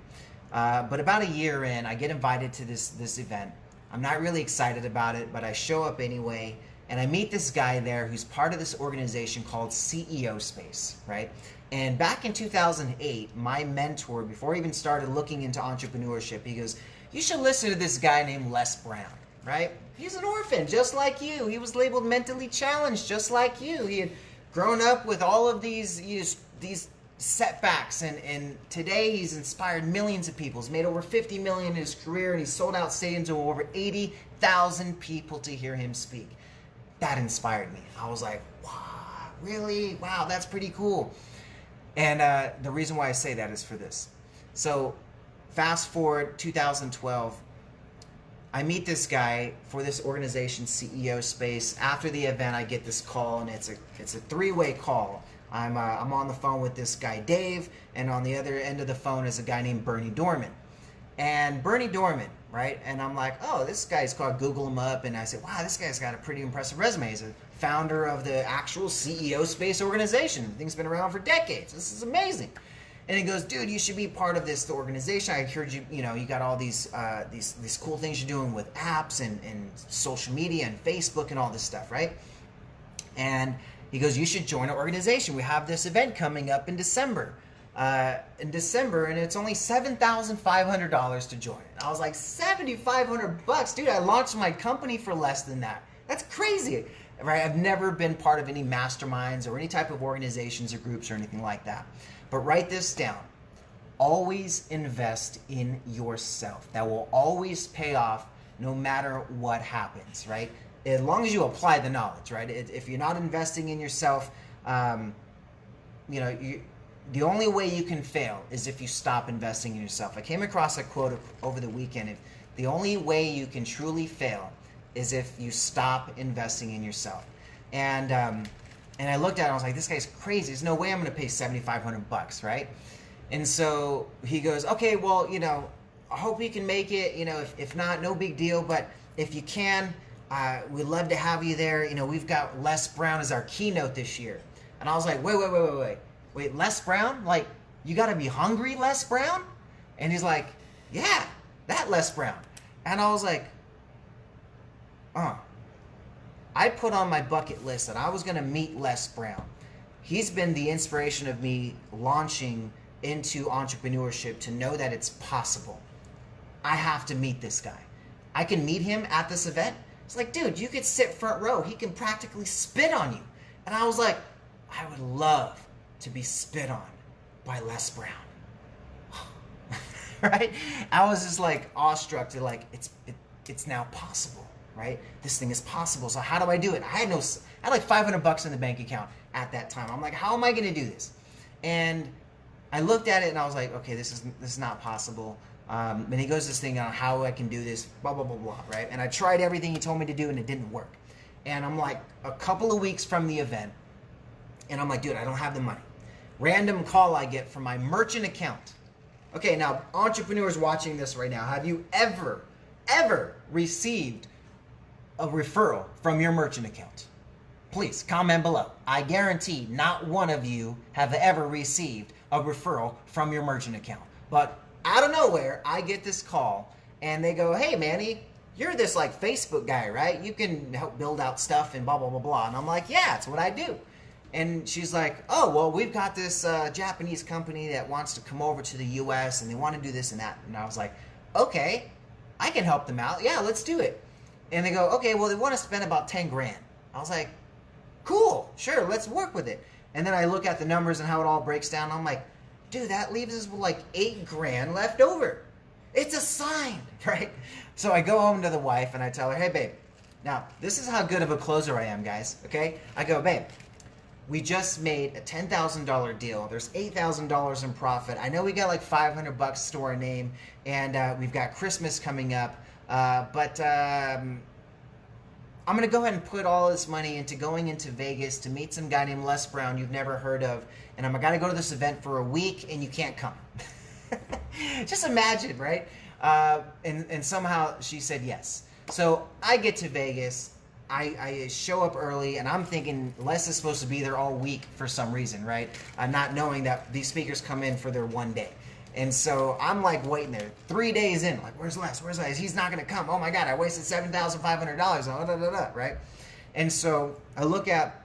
But about a year in, I get invited to this event. I'm not really excited about it, but I show up anyway, and I meet this guy there who's part of this organization called CEO Space, right? And back in 2008, my mentor, before I even started looking into entrepreneurship, he goes, you should listen to this guy named Les Brown, right? He's an orphan, just like you. He was labeled mentally challenged, just like you. He had grown up with all of these setbacks, and today he's inspired millions of people. He's made over 50 million in his career, and he's sold out stadiums to over 80,000 people to hear him speak. That inspired me. I was like, wow, really? Wow, that's pretty cool. And the reason why I say that is for this. So fast forward 2012, I meet this guy for this organization, CEO Space. After the event, I get this call, and it's a 3-way call. I'm on the phone with this guy, Dave, and on the other end of the phone is a guy named Bernie Dorman. And Bernie Dorman, right? And I'm like, oh, this guy's called, Google him up, and I said, wow, this guy's got a pretty impressive resume. He's a founder of the actual CEO Space organization. The thing's been around for decades. This is amazing. And he goes, dude, you should be part of the organization. I heard you got all these cool things you're doing with apps and social media and Facebook and all this stuff, right? And he goes, you should join our organization. We have this event coming up in December. And it's only $7,500 to join. And I was like, $7,500, dude, I launched my company for less than that. That's crazy, right? I've never been part of any masterminds or any type of organizations or groups or anything like that. But write this down. Always invest in yourself. That will always pay off no matter what happens, right? As long as you apply the knowledge, right? If you're not investing in yourself, the only way you can fail is if you stop investing in yourself. I came across a quote over the weekend. The only way you can truly fail is if you stop investing in yourself. And I looked at it and I was like, this guy's crazy. There's no way I'm going to pay $7,500, right? And so he goes, okay, well, I hope you can make it. If not, no big deal. But if you can, we'd love to have you there. We've got Les Brown as our keynote this year. And I was like, wait, Les Brown? Like, you got to be hungry, Les Brown? And he's like, yeah, that Les Brown. And I was like, I put on my bucket list that I was going to meet Les Brown. He's been the inspiration of me launching into entrepreneurship to know that it's possible. I have to meet this guy. I can meet him at this event. It's like, dude, you could sit front row. He can practically spit on you. And I was like, I would love to be spit on by Les Brown. Right? I was just like awestruck to like, it's now possible. Right? This thing is possible. So how do I do it? I had like $500 in the bank account at that time. I'm like, how am I going to do this? And I looked at it and I was like, okay, this is not possible. And he goes this thing on how I can do this, blah, blah, blah, blah, right? And I tried everything he told me to do and it didn't work. And I'm like a couple of weeks from the event and I'm like, dude, I don't have the money. Random call I get from my merchant account. Okay, now entrepreneurs watching this right now, have you ever received a referral from your merchant account? Please comment below. I guarantee not one of you have ever received a referral from your merchant account. But out of nowhere, I get this call and they go, hey Manny, you're this like Facebook guy, right? You can help build out stuff and blah, blah, blah, blah. And I'm like, yeah, it's what I do. And she's like, oh, well, we've got this Japanese company that wants to come over to the US and they want to do this and that. And I was like, okay, I can help them out. Yeah, let's do it. And they go, okay, well, they want to spend about 10 grand. I was like, cool, sure, let's work with it. And then I look at the numbers and how it all breaks down. I'm like, dude, that leaves us with like $8,000 left over. It's a sign, right? So I go home to the wife and I tell her, hey, babe, now this is how good of a closer I am, guys, okay? I go, babe, we just made a $10,000 deal. There's $8,000 in profit. I know we got like $500 to our name, and we've got Christmas coming up, but I'm going to go ahead and put all this money into going into Vegas to meet some guy named Les Brown you've never heard of, and I'm going to go to this event for a week, and you can't come. Just imagine, right? And somehow she said yes. So I get to Vegas. I show up early, and I'm thinking Les is supposed to be there all week for some reason, right? Not knowing that these speakers come in for their one day. And so I'm like waiting there 3 days in, like, where's Les? Where's Les? He's not going to come. Oh my God, I wasted $7,500. Right? And so I look at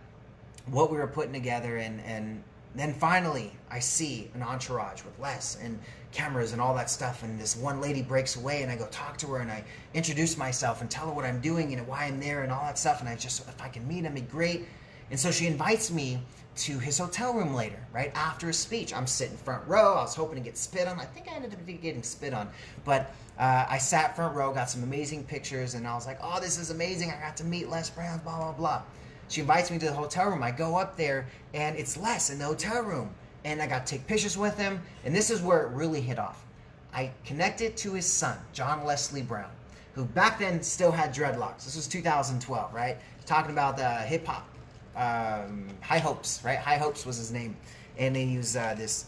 what we were putting together, and then finally I see an entourage with Les and cameras and all that stuff, and this one lady breaks away, and I go talk to her, and I introduce myself and tell her what I'm doing and why I'm there and all that stuff, and I just, if I can meet him, it'd be great. And so she invites me to his hotel room later, right after his speech. I'm sitting front row. I was hoping to get spit on. I think I ended up getting spit on, but I sat front row, got some amazing pictures, and I was like, oh, this is amazing. I got to meet Les Brown, blah, blah, blah. She invites me to the hotel room. I go up there, and it's Les in the hotel room. And I got to take pictures with him, and this is where it really hit off. I connected to his son, John Leslie Brown, who back then still had dreadlocks. This was 2012, right? Talking about the hip-hop, High Hopes, right? High Hopes was his name. And he was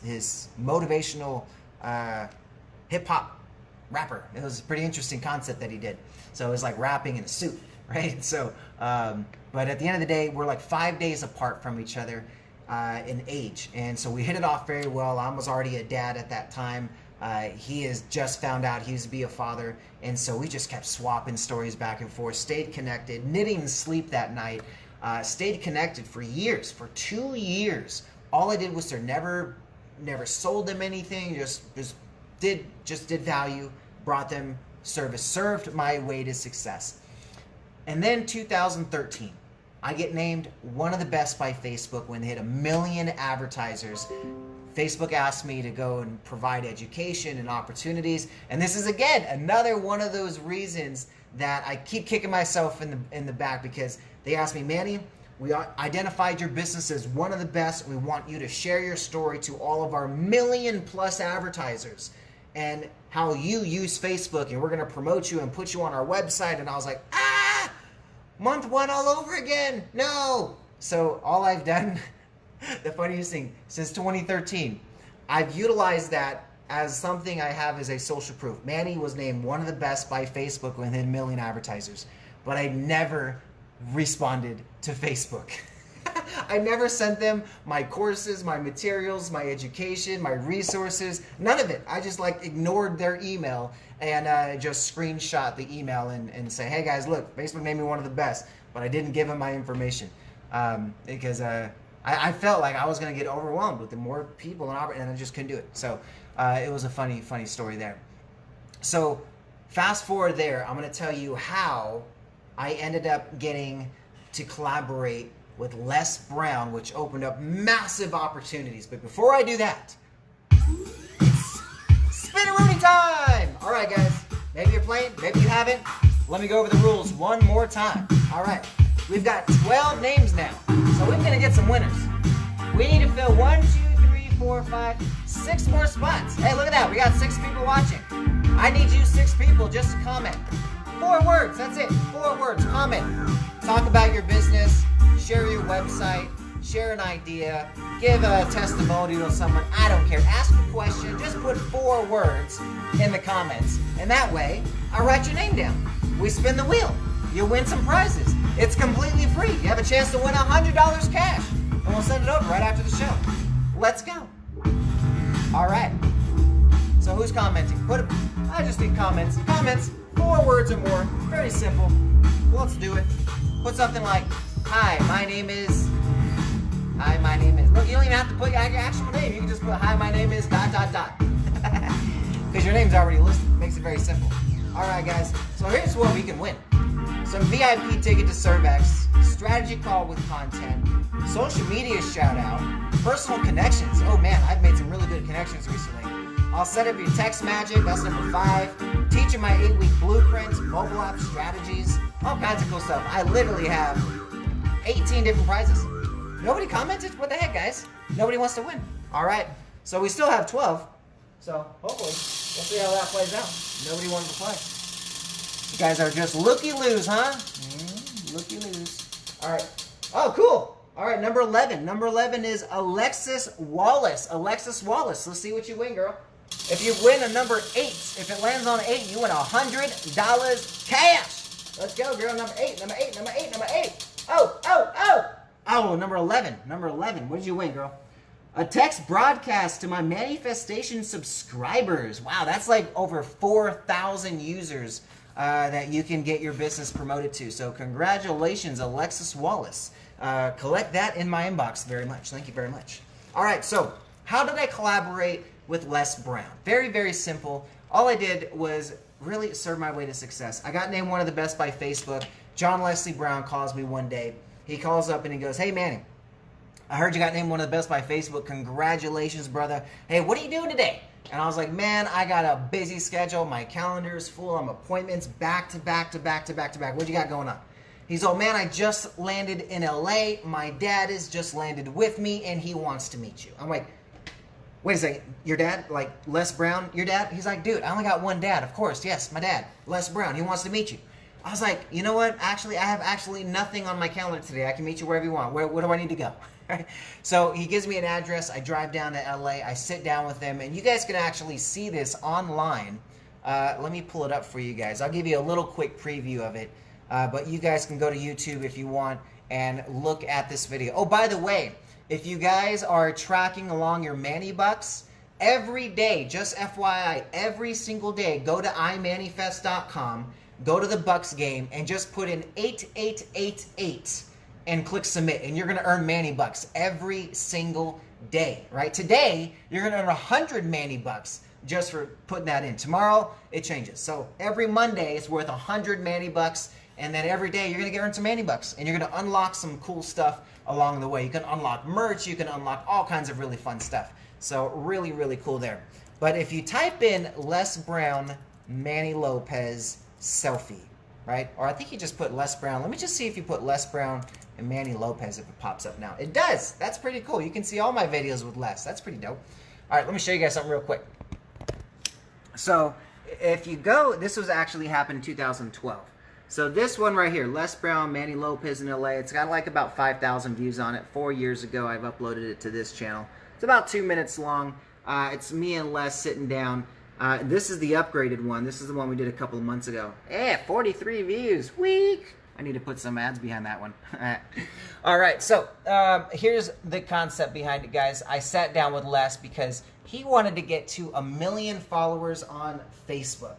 his motivational hip-hop rapper. It was a pretty interesting concept that he did. So it was like rapping in a suit, right? So, but at the end of the day, we're like 5 days apart from each other in age, and so we hit it off very well. I was already a dad at that time. He has just found out he used to be a father, and so we just kept swapping stories back and forth, stayed connected, didn't even sleep that night, stayed connected for years, for 2 years. All I did was never sold them anything, just did value, brought them service, served my way to success. And then 2013, I get named one of the best by Facebook when they hit 1 million advertisers. Facebook asked me to go and provide education and opportunities. And this is, again, another one of those reasons that I keep kicking myself in the back, because they asked me, Manny, we identified your business as one of the best. We want you to share your story to all of our 1 million+ advertisers and how you use Facebook, and we're going to promote you and put you on our website. And I was like, month one all over again. No. So all I've done, the funniest thing, since 2013, I've utilized that as something I have as a social proof. Manny was named one of the best by Facebook within 1 million advertisers, but I never responded to Facebook. I never sent them my courses, my materials, my education, my resources, none of it. I just ignored their email and just screenshot the email and say, hey guys, look, Facebook made me one of the best, but I didn't give them my information because I felt like I was going to get overwhelmed with the more people and I just couldn't do it. So it was a funny story there. So fast forward there, I'm going to tell you how I ended up getting to collaborate with Les Brown, which opened up massive opportunities. But before I do that, it's Spin-a-Rooney time! All right, guys. Maybe you're playing, maybe you haven't. Let me go over the rules one more time. All right. We've got 12 names now, so we're going to get some winners. We need to fill 1, 2, 3, 4, 5, 6 more spots. Hey, look at that. We got 6 people watching. I need you 6 people just to comment. 4 words. That's it. 4 words. Comment. Talk about your business. Share your website, share an idea, give a testimonial to someone, I don't care. Ask a question, just put 4 words in the comments. And that way, I write your name down. We spin the wheel. You win some prizes. It's completely free. You have a chance to win $100 cash. And we'll send it over right after the show. Let's go. All right. So who's commenting? I just need comments. Comments, 4 words or more. Very simple. Let's do it. Put something like, hi, my name is. Look, you don't even have to put your actual name. You can just put, hi, my name is ... Because your name's already listed. Makes it very simple. All right, guys. So here's what we can win. some VIP ticket to Cervex, strategy call with content, social media shout out, personal connections. Oh man, I've made some really good connections recently. I'll set up your text magic, that's number 5. Teaching my 8-week blueprints, mobile app strategies, all kinds of cool stuff. I literally have 18 different prizes. Nobody commented? What the heck, guys? Nobody wants to win. All right, so we still have 12. So hopefully, we'll see how that plays out. Nobody wanted to play. You guys are just looky-loos, huh? Looky-loos. All right. Oh, cool. All right, number 11. Number 11 is Alexis Wallace. Alexis Wallace. Let's see what you win, girl. If you win a number 8, if it lands on 8, you win $100 cash. Let's go, girl. Number 8, number 8, number 8, number 8. Oh, oh, oh. Oh, number 11. Number 11. What did you win, girl? A text broadcast to my manifestation subscribers. Wow, that's like over 4,000 users that you can get your business promoted to. So congratulations, Alexis Wallace. Collect that in my inbox very much. Thank you very much. All right, so how did I collaborate with Les Brown? Very, very simple. All I did was really serve my way to success. I got named one of the best by Facebook. John Leslie Brown calls me one day. He calls up and he goes, "Hey, Manny, I heard you got named one of the best by Facebook. Congratulations, brother. Hey, what are you doing today?" And I was like, "Man, I got a busy schedule. My calendar is full. I'm appointments back to back to back to back to back. What you got going on?" He's, "Oh, man, I just landed in LA. My dad has just landed with me, and he wants to meet you." I'm like, "Wait a second. Your dad? Like Les Brown, your dad?" He's like, "Dude, I only got one dad. Of course. Yes, my dad, Les Brown. He wants to meet you." I was like, "You know what? Actually, I have nothing on my calendar today. I can meet you wherever you want. Where do I need to go?" So he gives me an address. I drive down to LA. I sit down with him, and you guys can actually see this online. Let me pull it up for you guys. I'll give you a little quick preview of it, but you guys can go to YouTube if you want and look at this video. Oh, by the way, if you guys are tracking along your Manny Bucks, every day, just FYI, every single day, go to imanifest.com, go to the Bucks game, and just put in 8888 and click submit, and you're going to earn Manny Bucks every single day, right? Today, you're going to earn 100 Manny Bucks just for putting that in. Tomorrow, it changes. So every Monday, it's worth 100 Manny Bucks, and then every day, you're going to earn some Manny Bucks, and you're going to unlock some cool stuff along the way. You can unlock merch, you can unlock all kinds of really fun stuff. So really, really cool there. But if you type in Les Brown, Manny Lopez, selfie, right? Or I think you just put Les Brown. Let me just see if you put Les Brown and Manny Lopez if it pops up now. It does. That's pretty cool. You can see all my videos with Les. That's pretty dope. All right, let me show you guys something real quick. So if you go, this was actually happened in 2012. So this one right here, Les Brown, Manny Lopez in LA, it's got like about 5,000 views on it. 4 years ago, I've uploaded it to this channel. It's about 2 minutes long. It's me and Les sitting down. This is the upgraded one. This is the one we did a couple of months ago. 43 views. Weak. I need to put some ads behind that one. All right, so here's the concept behind it, guys. I sat down with Les because he wanted to get to 1 million followers on Facebook.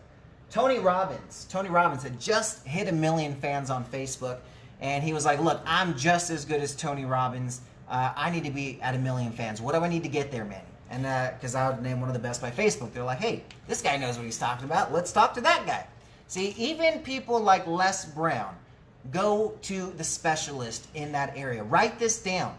Tony Robbins had just hit 1 million fans on Facebook, and he was like, "Look, I'm just as good as Tony Robbins. I need to be at 1 million fans. What do I need to get there, Manny?" And because I would name one of the best by Facebook, they're like, "Hey, this guy knows what he's talking about. Let's talk to that guy." See, even people like Les Brown go to the specialist in that area. Write this down.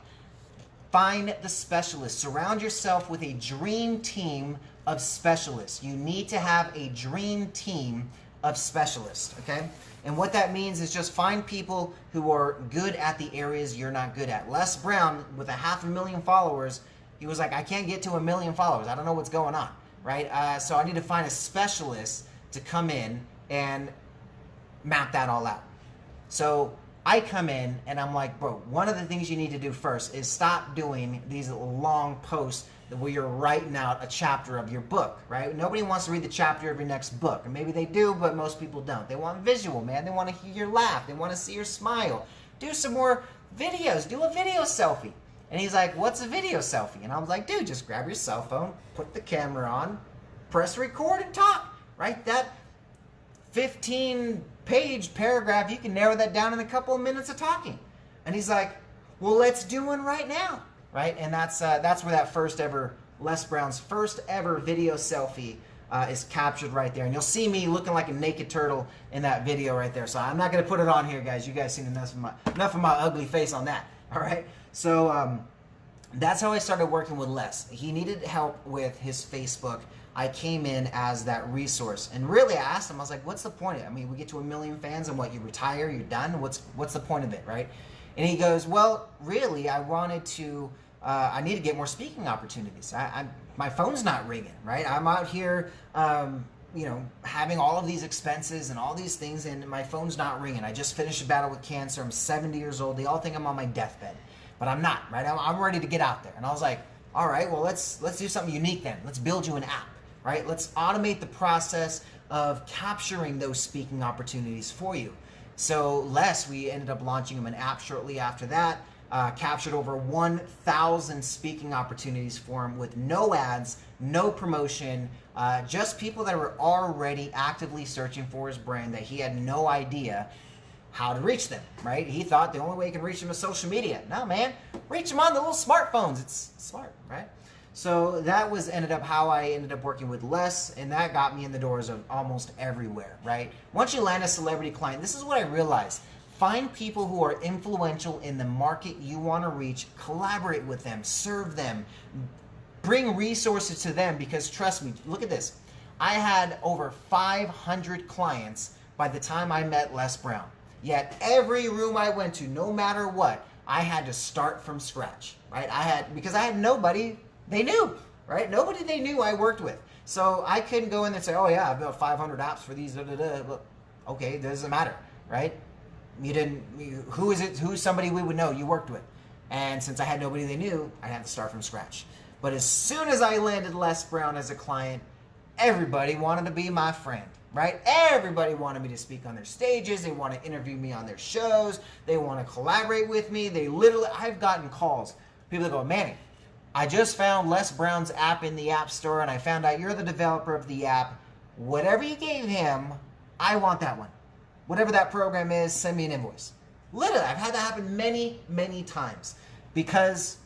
Find the specialist. Surround yourself with a dream team of specialists. You need to have a dream team of specialists, okay? And what that means is just find people who are good at the areas you're not good at. Les Brown, with 500,000 followers, he was like, "I can't get to 1 million followers. I don't know what's going on," right? So I need to find a specialist to come in and map that all out. So I come in and I'm like, "Bro, one of the things you need to do first is stop doing these long posts where you're writing out a chapter of your book," right? Nobody wants to read the chapter of your next book. And maybe they do, but most people don't. They want visual, man. They want to hear your laugh. They want to see your smile. Do some more videos. Do a video selfie. And he's like, "What's a video selfie?" And I was like, "Dude, just grab your cell phone, put the camera on, press record and talk," right? That 15-page paragraph, you can narrow that down in a couple of minutes of talking. And he's like, "Well, let's do one right now," right? And that's where that Les Brown's first ever video selfie is captured right there. And you'll see me looking like a naked turtle in that video right there. So I'm not going to put it on here, guys. You guys seen enough of my ugly face on that. All right? So that's how I started working with Les. He needed help with his Facebook. I came in as that resource. And really, I asked him, I was like, what's the point of it? I mean, we get to 1 million fans and what, you retire, you're done? What's the point of it, right? And he goes, well, really, I wanted to, I need to get more speaking opportunities. My phone's not ringing, right? I'm out here, you know, having all of these expenses and all these things, and my phone's not ringing. I just finished a battle with cancer. I'm 70 years old. They all think I'm on my deathbed, but I'm not, right? I'm ready to get out there. And I was like, all right, well, let's do something unique then. Let's build you an app, right? Let's automate the process of capturing those speaking opportunities for you. So Les, we ended up launching him an app shortly after that, captured over 1,000 speaking opportunities for him with no ads, no promotion, just people that were already actively searching for his brand that he had no idea how to reach them, right? He thought the only way he can reach them is social media. No, man, reach them on the little smartphones. It's smart, right? So that was ended up how I ended up working with Les, and that got me in the doors of almost everywhere, right? Once you land a celebrity client, this is what I realized. Find people who are influential in the market you want to reach, collaborate with them, serve them, bring resources to them, because trust me, look at this. I had over 500 clients by the time I met Les Brown. Yet every room I went to, no matter what, I had to start from scratch, right? Because I had nobody they knew, right? Nobody they knew I worked with. So I couldn't go in there and say, oh yeah, I've built 500 apps for these, Well, okay, it doesn't matter, right? Who's somebody we would know you worked with? And since I had nobody they knew, I'd have to start from scratch. But as soon as I landed Les Brown as a client, everybody wanted to be my friend, right? Everybody wanted me to speak on their stages. They want to interview me on their shows. They want to collaborate with me. I've gotten calls. People go, Manny, I just found Les Brown's app in the App Store, and I found out you're the developer of the app. Whatever you gave him, I want that one. Whatever that program is, send me an invoice. Literally, I've had that happen many, many times because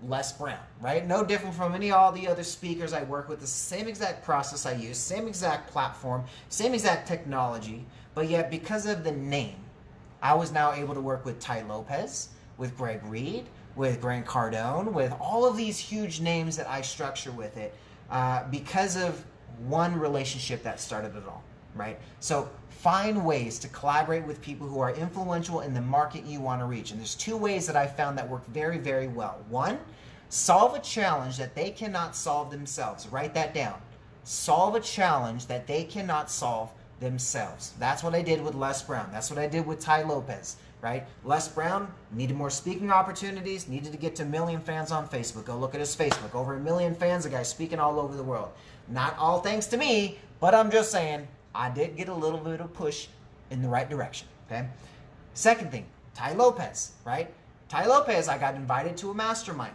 Les Brown, right? No different from all the other speakers I work with. The same exact process I use, same exact platform, same exact technology, but yet because of the name, I was now able to work with Manny Lopez, with Greg Reed, with Grant Cardone, with all of these huge names that I structure with it because of one relationship that started it all, right? So find ways to collaborate with people who are influential in the market you want to reach. And there's 2 ways that I found that work very, very well. 1, solve a challenge that they cannot solve themselves. Write that down. Solve a challenge that they cannot solve themselves. That's what I did with Les Brown. That's what I did with Manny Lopez. Right? Les Brown needed more speaking opportunities, needed to get to 1 million fans on Facebook. Go look at his Facebook. Over 1 million fans, a guy speaking all over the world. Not all thanks to me, but I'm just saying, I did get a little bit of push in the right direction, okay? Second thing, Manny Lopez, right? Manny Lopez, I got invited to a mastermind.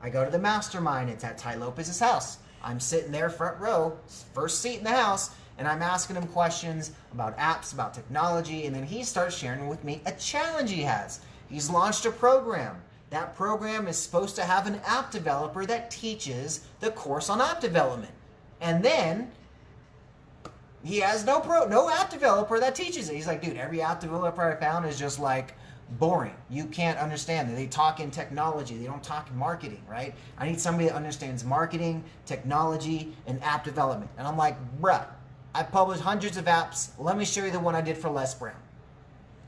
I go to the mastermind, it's at Manny Lopez's house. I'm sitting there front row, first seat in the house, and I'm asking him questions about apps, about technology, and then he starts sharing with me a challenge he has. He's launched a program. That program is supposed to have an app developer that teaches the course on app development. And then he has no app developer that teaches it. He's like, dude, every app developer I found is just like boring. You can't understand. They talk in technology. They don't talk in marketing, right? I need somebody that understands marketing, technology, and app development. And I'm like, bruh, I published hundreds of apps. Let me show you the one I did for Les Brown.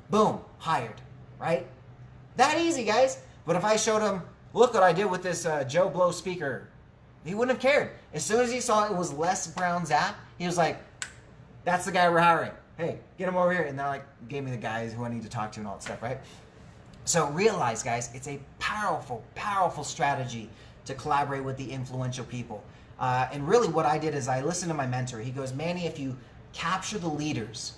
Boom, hired, right? That easy, guys. But if I showed him, look what I did with this Joe Blow speaker, he wouldn't have cared. As soon as he saw it was Les Brown's app, he was like, that's the guy we're hiring. Hey, get him over here. And they gave me the guys who I need to talk to and all that stuff, right? So realize, guys, it's a powerful, powerful strategy to collaborate with the influential people. And really what I did is I listened to my mentor. He goes, Manny, if you capture the leaders,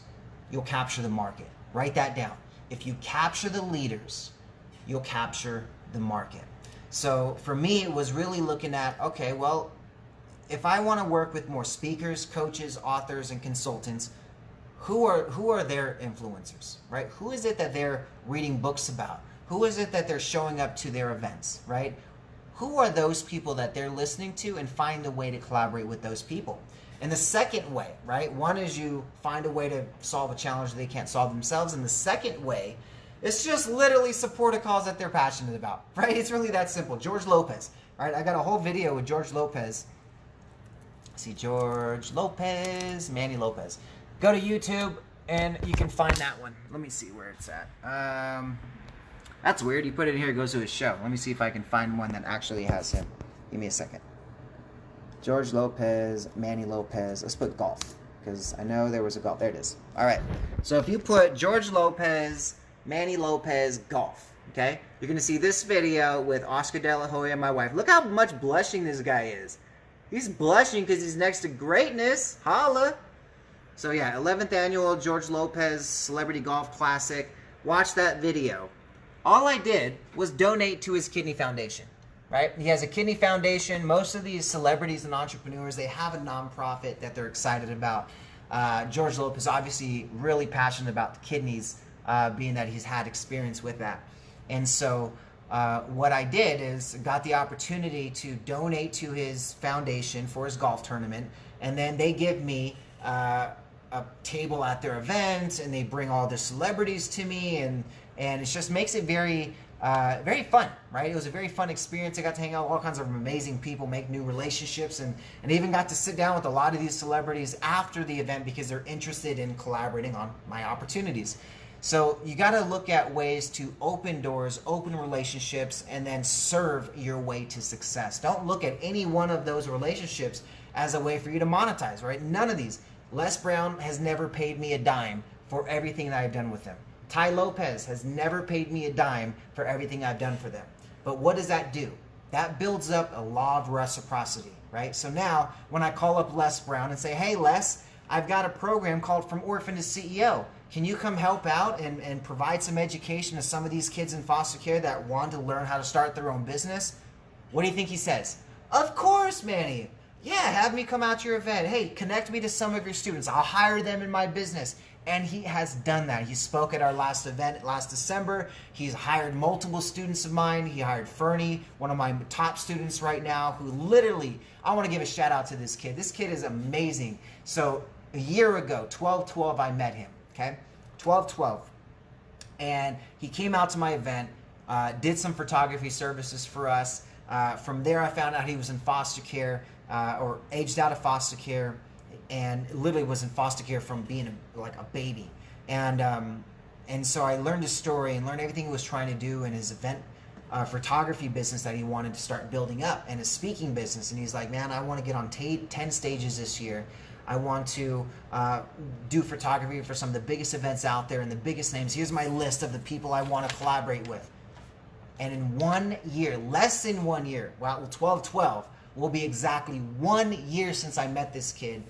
you'll capture the market. Write that down. If you capture the leaders, you'll capture the market. So for me, it was really looking at, okay, well, if I want to work with more speakers, coaches, authors, and consultants, who are their influencers, right? Who is it that they're reading books about? Who is it that they're showing up to their events, right? Who are those people that they're listening to, and find a way to collaborate with those people? And the second way, right? One is you find a way to solve a challenge that they can't solve themselves. And the second way is just literally support a cause that they're passionate about, right? It's really that simple. George Lopez, right? I got a whole video with George Lopez. See, George Lopez, Manny Lopez. Go to YouTube and you can find that one. Let me see where it's at. That's weird. You put it in here, it goes to his show. Let me see if I can find one that actually has him. Give me a second. George Lopez, Manny Lopez. Let's put golf, because I know there was a golf. There it is. All right. So if you put George Lopez, Manny Lopez, golf, okay? You're going to see this video with Oscar De La Hoya and my wife. Look how much blushing this guy is. He's blushing because he's next to greatness. Holla. So yeah, 11th annual George Lopez Celebrity Golf Classic. Watch that video. All I did was donate to his kidney foundation. Right? He has a kidney foundation. Most of these celebrities and entrepreneurs, they have a nonprofit that they're excited about. George Lopez, obviously really passionate about the kidneys, being that he's had experience with that. And so what I did is got the opportunity to donate to his foundation for his golf tournament. And then they give me a table at their event, and they bring all the celebrities to me. And it just makes it very fun, right? It was a very fun experience. I got to hang out with all kinds of amazing people, make new relationships, and even got to sit down with a lot of these celebrities after the event because they're interested in collaborating on my opportunities. So you got to look at ways to open doors, open relationships, and then serve your way to success. Don't look at any one of those relationships as a way for you to monetize, right? None of these. Les Brown has never paid me a dime for everything that I've done with him. Ty Lopez has never paid me a dime for everything I've done for them. But what does that do? That builds up a law of reciprocity, right? So now when I call up Les Brown and say, hey Les, I've got a program called From Orphan to CEO. Can you come help out and provide some education to some of these kids in foster care that want to learn how to start their own business? What do you think he says? Of course, Manny. Yeah, have me come out to your event. Hey, connect me to some of your students. I'll hire them in my business. And he has done that. He spoke at our last event last December. He's hired multiple students of mine. He hired Fernie, one of my top students right now, who literally, I want to give a shout out to this kid. This kid is amazing. So a year ago, 12/12, I met him, okay? 12/12. And he came out to my event, did some photography services for us. From there, I found out he was in foster care, or aged out of foster care, and literally was in foster care from being like a baby. And so I learned his story and learned everything he was trying to do in his event photography business that he wanted to start building up, and his speaking business. And he's like, man, I want to get on 10 stages this year. I want to do photography for some of the biggest events out there and the biggest names. Here's my list of the people I want to collaborate with. And in 1 year, less than 1 year, well, 12/12 will be exactly 1 year since I met this kid.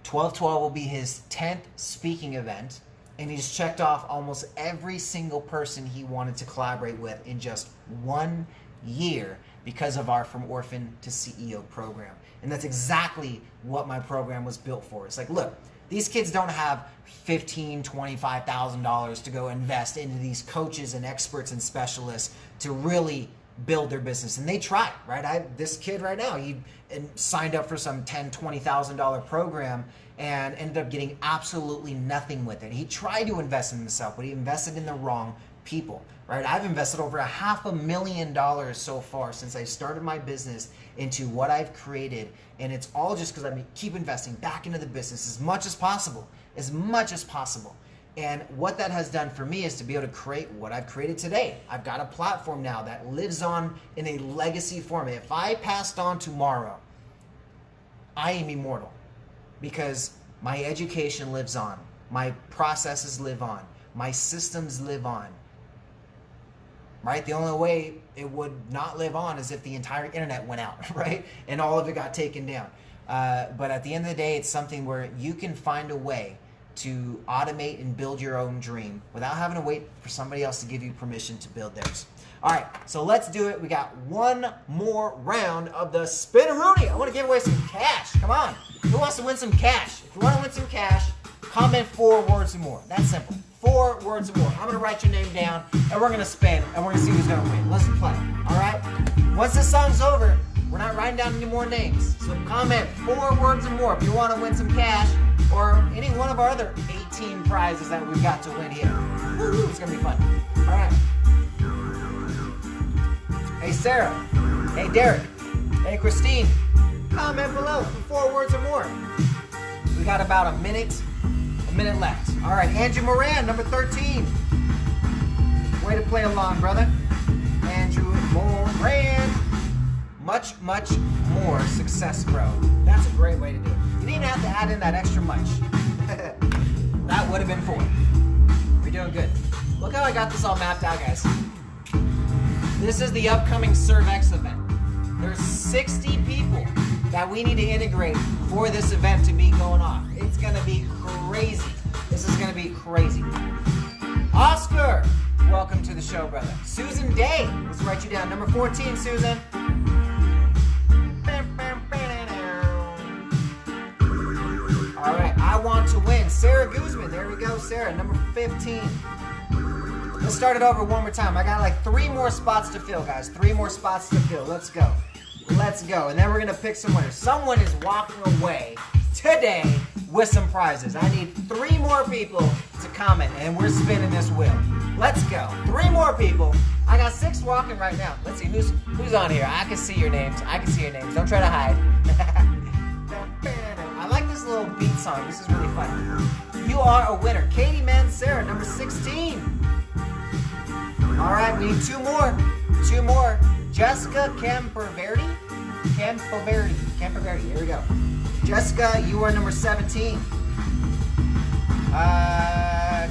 12/12 will be his 10th speaking event, and he's checked off almost every single person he wanted to collaborate with in just 1 year because of our From Orphan to CEO program. And that's exactly what my program was built for. It's like, look, these kids don't have $15,000, $25,000 to go invest into these coaches and experts and specialists to really build their business. And they try, right? This kid right now, he signed up for some $10,000, $20,000 program and ended up getting absolutely nothing with it. He tried to invest in himself, but he invested in the wrong people, right? I've invested over $500,000 so far since I started my business into what I've created. And it's all just because I keep investing back into the business as much as possible, as much as possible. And what that has done for me is to be able to create what I've created today. I've got a platform now that lives on in a legacy form. If I passed on tomorrow, I am immortal because my education lives on, my processes live on, my systems live on, right? The only way it would not live on is if the entire internet went out, right? And all of it got taken down. But at the end of the day, it's something where you can find a way to automate and build your own dream without having to wait for somebody else to give you permission to build theirs. All right, so let's do it. We got one more round of the Spin-a-Rooney. I want to give away some cash. Come on. Who wants to win some cash? If you want to win some cash, comment 4 words or more. That's simple. 4 words or more. I'm going to write your name down, and we're going to spin, and we're going to see who's going to win. Let's play. All right? Once this song's over, We're not writing down any more names. So comment 4 words or more if you want to win some cash or any one of our other 18 prizes that we've got to win here. Woo-hoo, it's going to be fun. All right. Hey, Sarah. Hey, Derek. Hey, Christine. Comment below for 4 words or more. We got about a minute left. All right, Andrew Moran, number 13. Way to play along, brother. Andrew Moran. Much, much more success, bro. That's a great way to do it. You didn't have to add in that extra much. That would have been 4. We're doing good. Look how I got this all mapped out, guys. This is the upcoming ServX event. There's 60 people that we need to integrate for this event to be going off. It's gonna be crazy. This is gonna be crazy. Oscar, welcome to the show, brother. Susan Day, let's write you down. Number 14, Susan. All right, I want to win. Sarah Guzman, there we go, Sarah, number 15. Let's start it over one more time. I got like 3 more spots to fill, guys. 3 more spots to fill. Let's go. Let's go. And then we're going to pick some winners. Someone is walking away today with some prizes. I need 3 more people to comment, and we're spinning this wheel. Let's go. 3 more people. I got 6 walking right now. Let's see who's on here. I can see your names. I can see your names. Don't try to hide. I like this little beat song. This is really fun. You are a winner. Katie Mancera, number 16. All right, we need 2 more. 2 more. Jessica Camperverdi. Here we go. Jessica, you are number 17.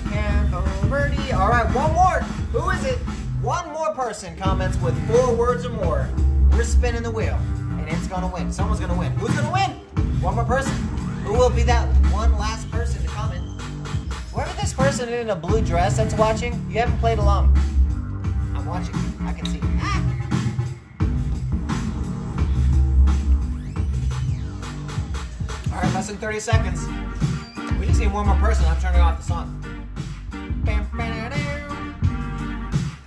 Camperverdi. All right, 1 more. Who is it? 1 more person comments with 4 words or more. We're spinning the wheel, and it's gonna win. Someone's gonna win. Who's gonna win? 1 more person. Who will be that one last person to comment? Whoever this person in a blue dress that's watching, you haven't played along. I'm watching. I can see. Ah. All right, less than 30 seconds. We just need 1 more person. I'm turning off the song.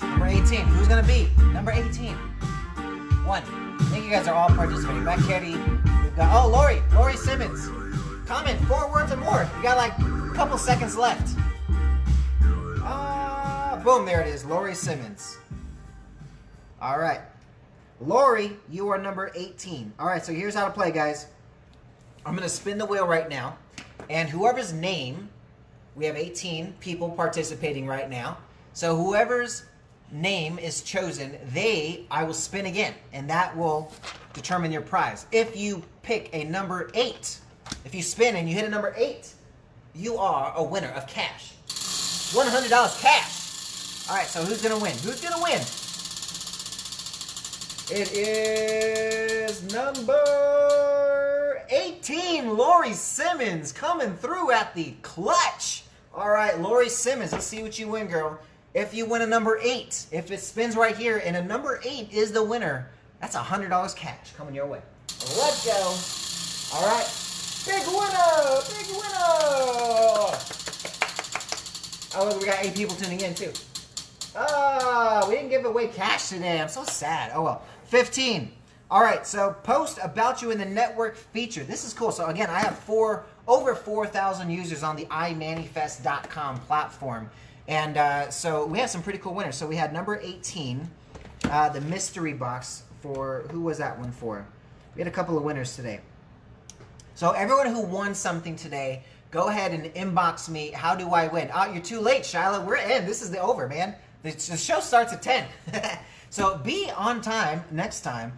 Number 18. Who's gonna be? Number 18. 1. I think you guys are all participating. Back Katie. We've got Lori Simmons. Comment 4 words or more. You got like a couple seconds left. Boom, there it is. Lori Simmons. All right. Lori, you are number 18. All right, so here's how to play, guys. I'm going to spin the wheel right now. And whoever's name, we have 18 people participating right now. So whoever's name is chosen, I will spin again. And that will determine your prize. If you pick a number 8, if you spin and you hit a number 8, you are a winner of cash. $100 cash. All right, so who's going to win? Who's going to win? It is number 18, Lori Simmons, coming through at the clutch. All right, Lori Simmons, let's see what you win, girl. If you win a number 8, if it spins right here and a number 8 is the winner, that's $100 cash coming your way. Let's go. All right, big winner, big winner. Oh, look, we got 8 people tuning in too. We didn't give away cash today. I'm so sad. Oh well. 15. All right, so post about you in the network feature. This is cool. So again, I have over 4,000 users on the imanifest.com platform. And so we have some pretty cool winners. So we had number 18, the mystery box for, who was that one for? We had a couple of winners today. So everyone who won something today, go ahead and inbox me. How do I win? Oh, you're too late, Shyla. We're in. This is the over, man. The show starts at 10. So be on time next time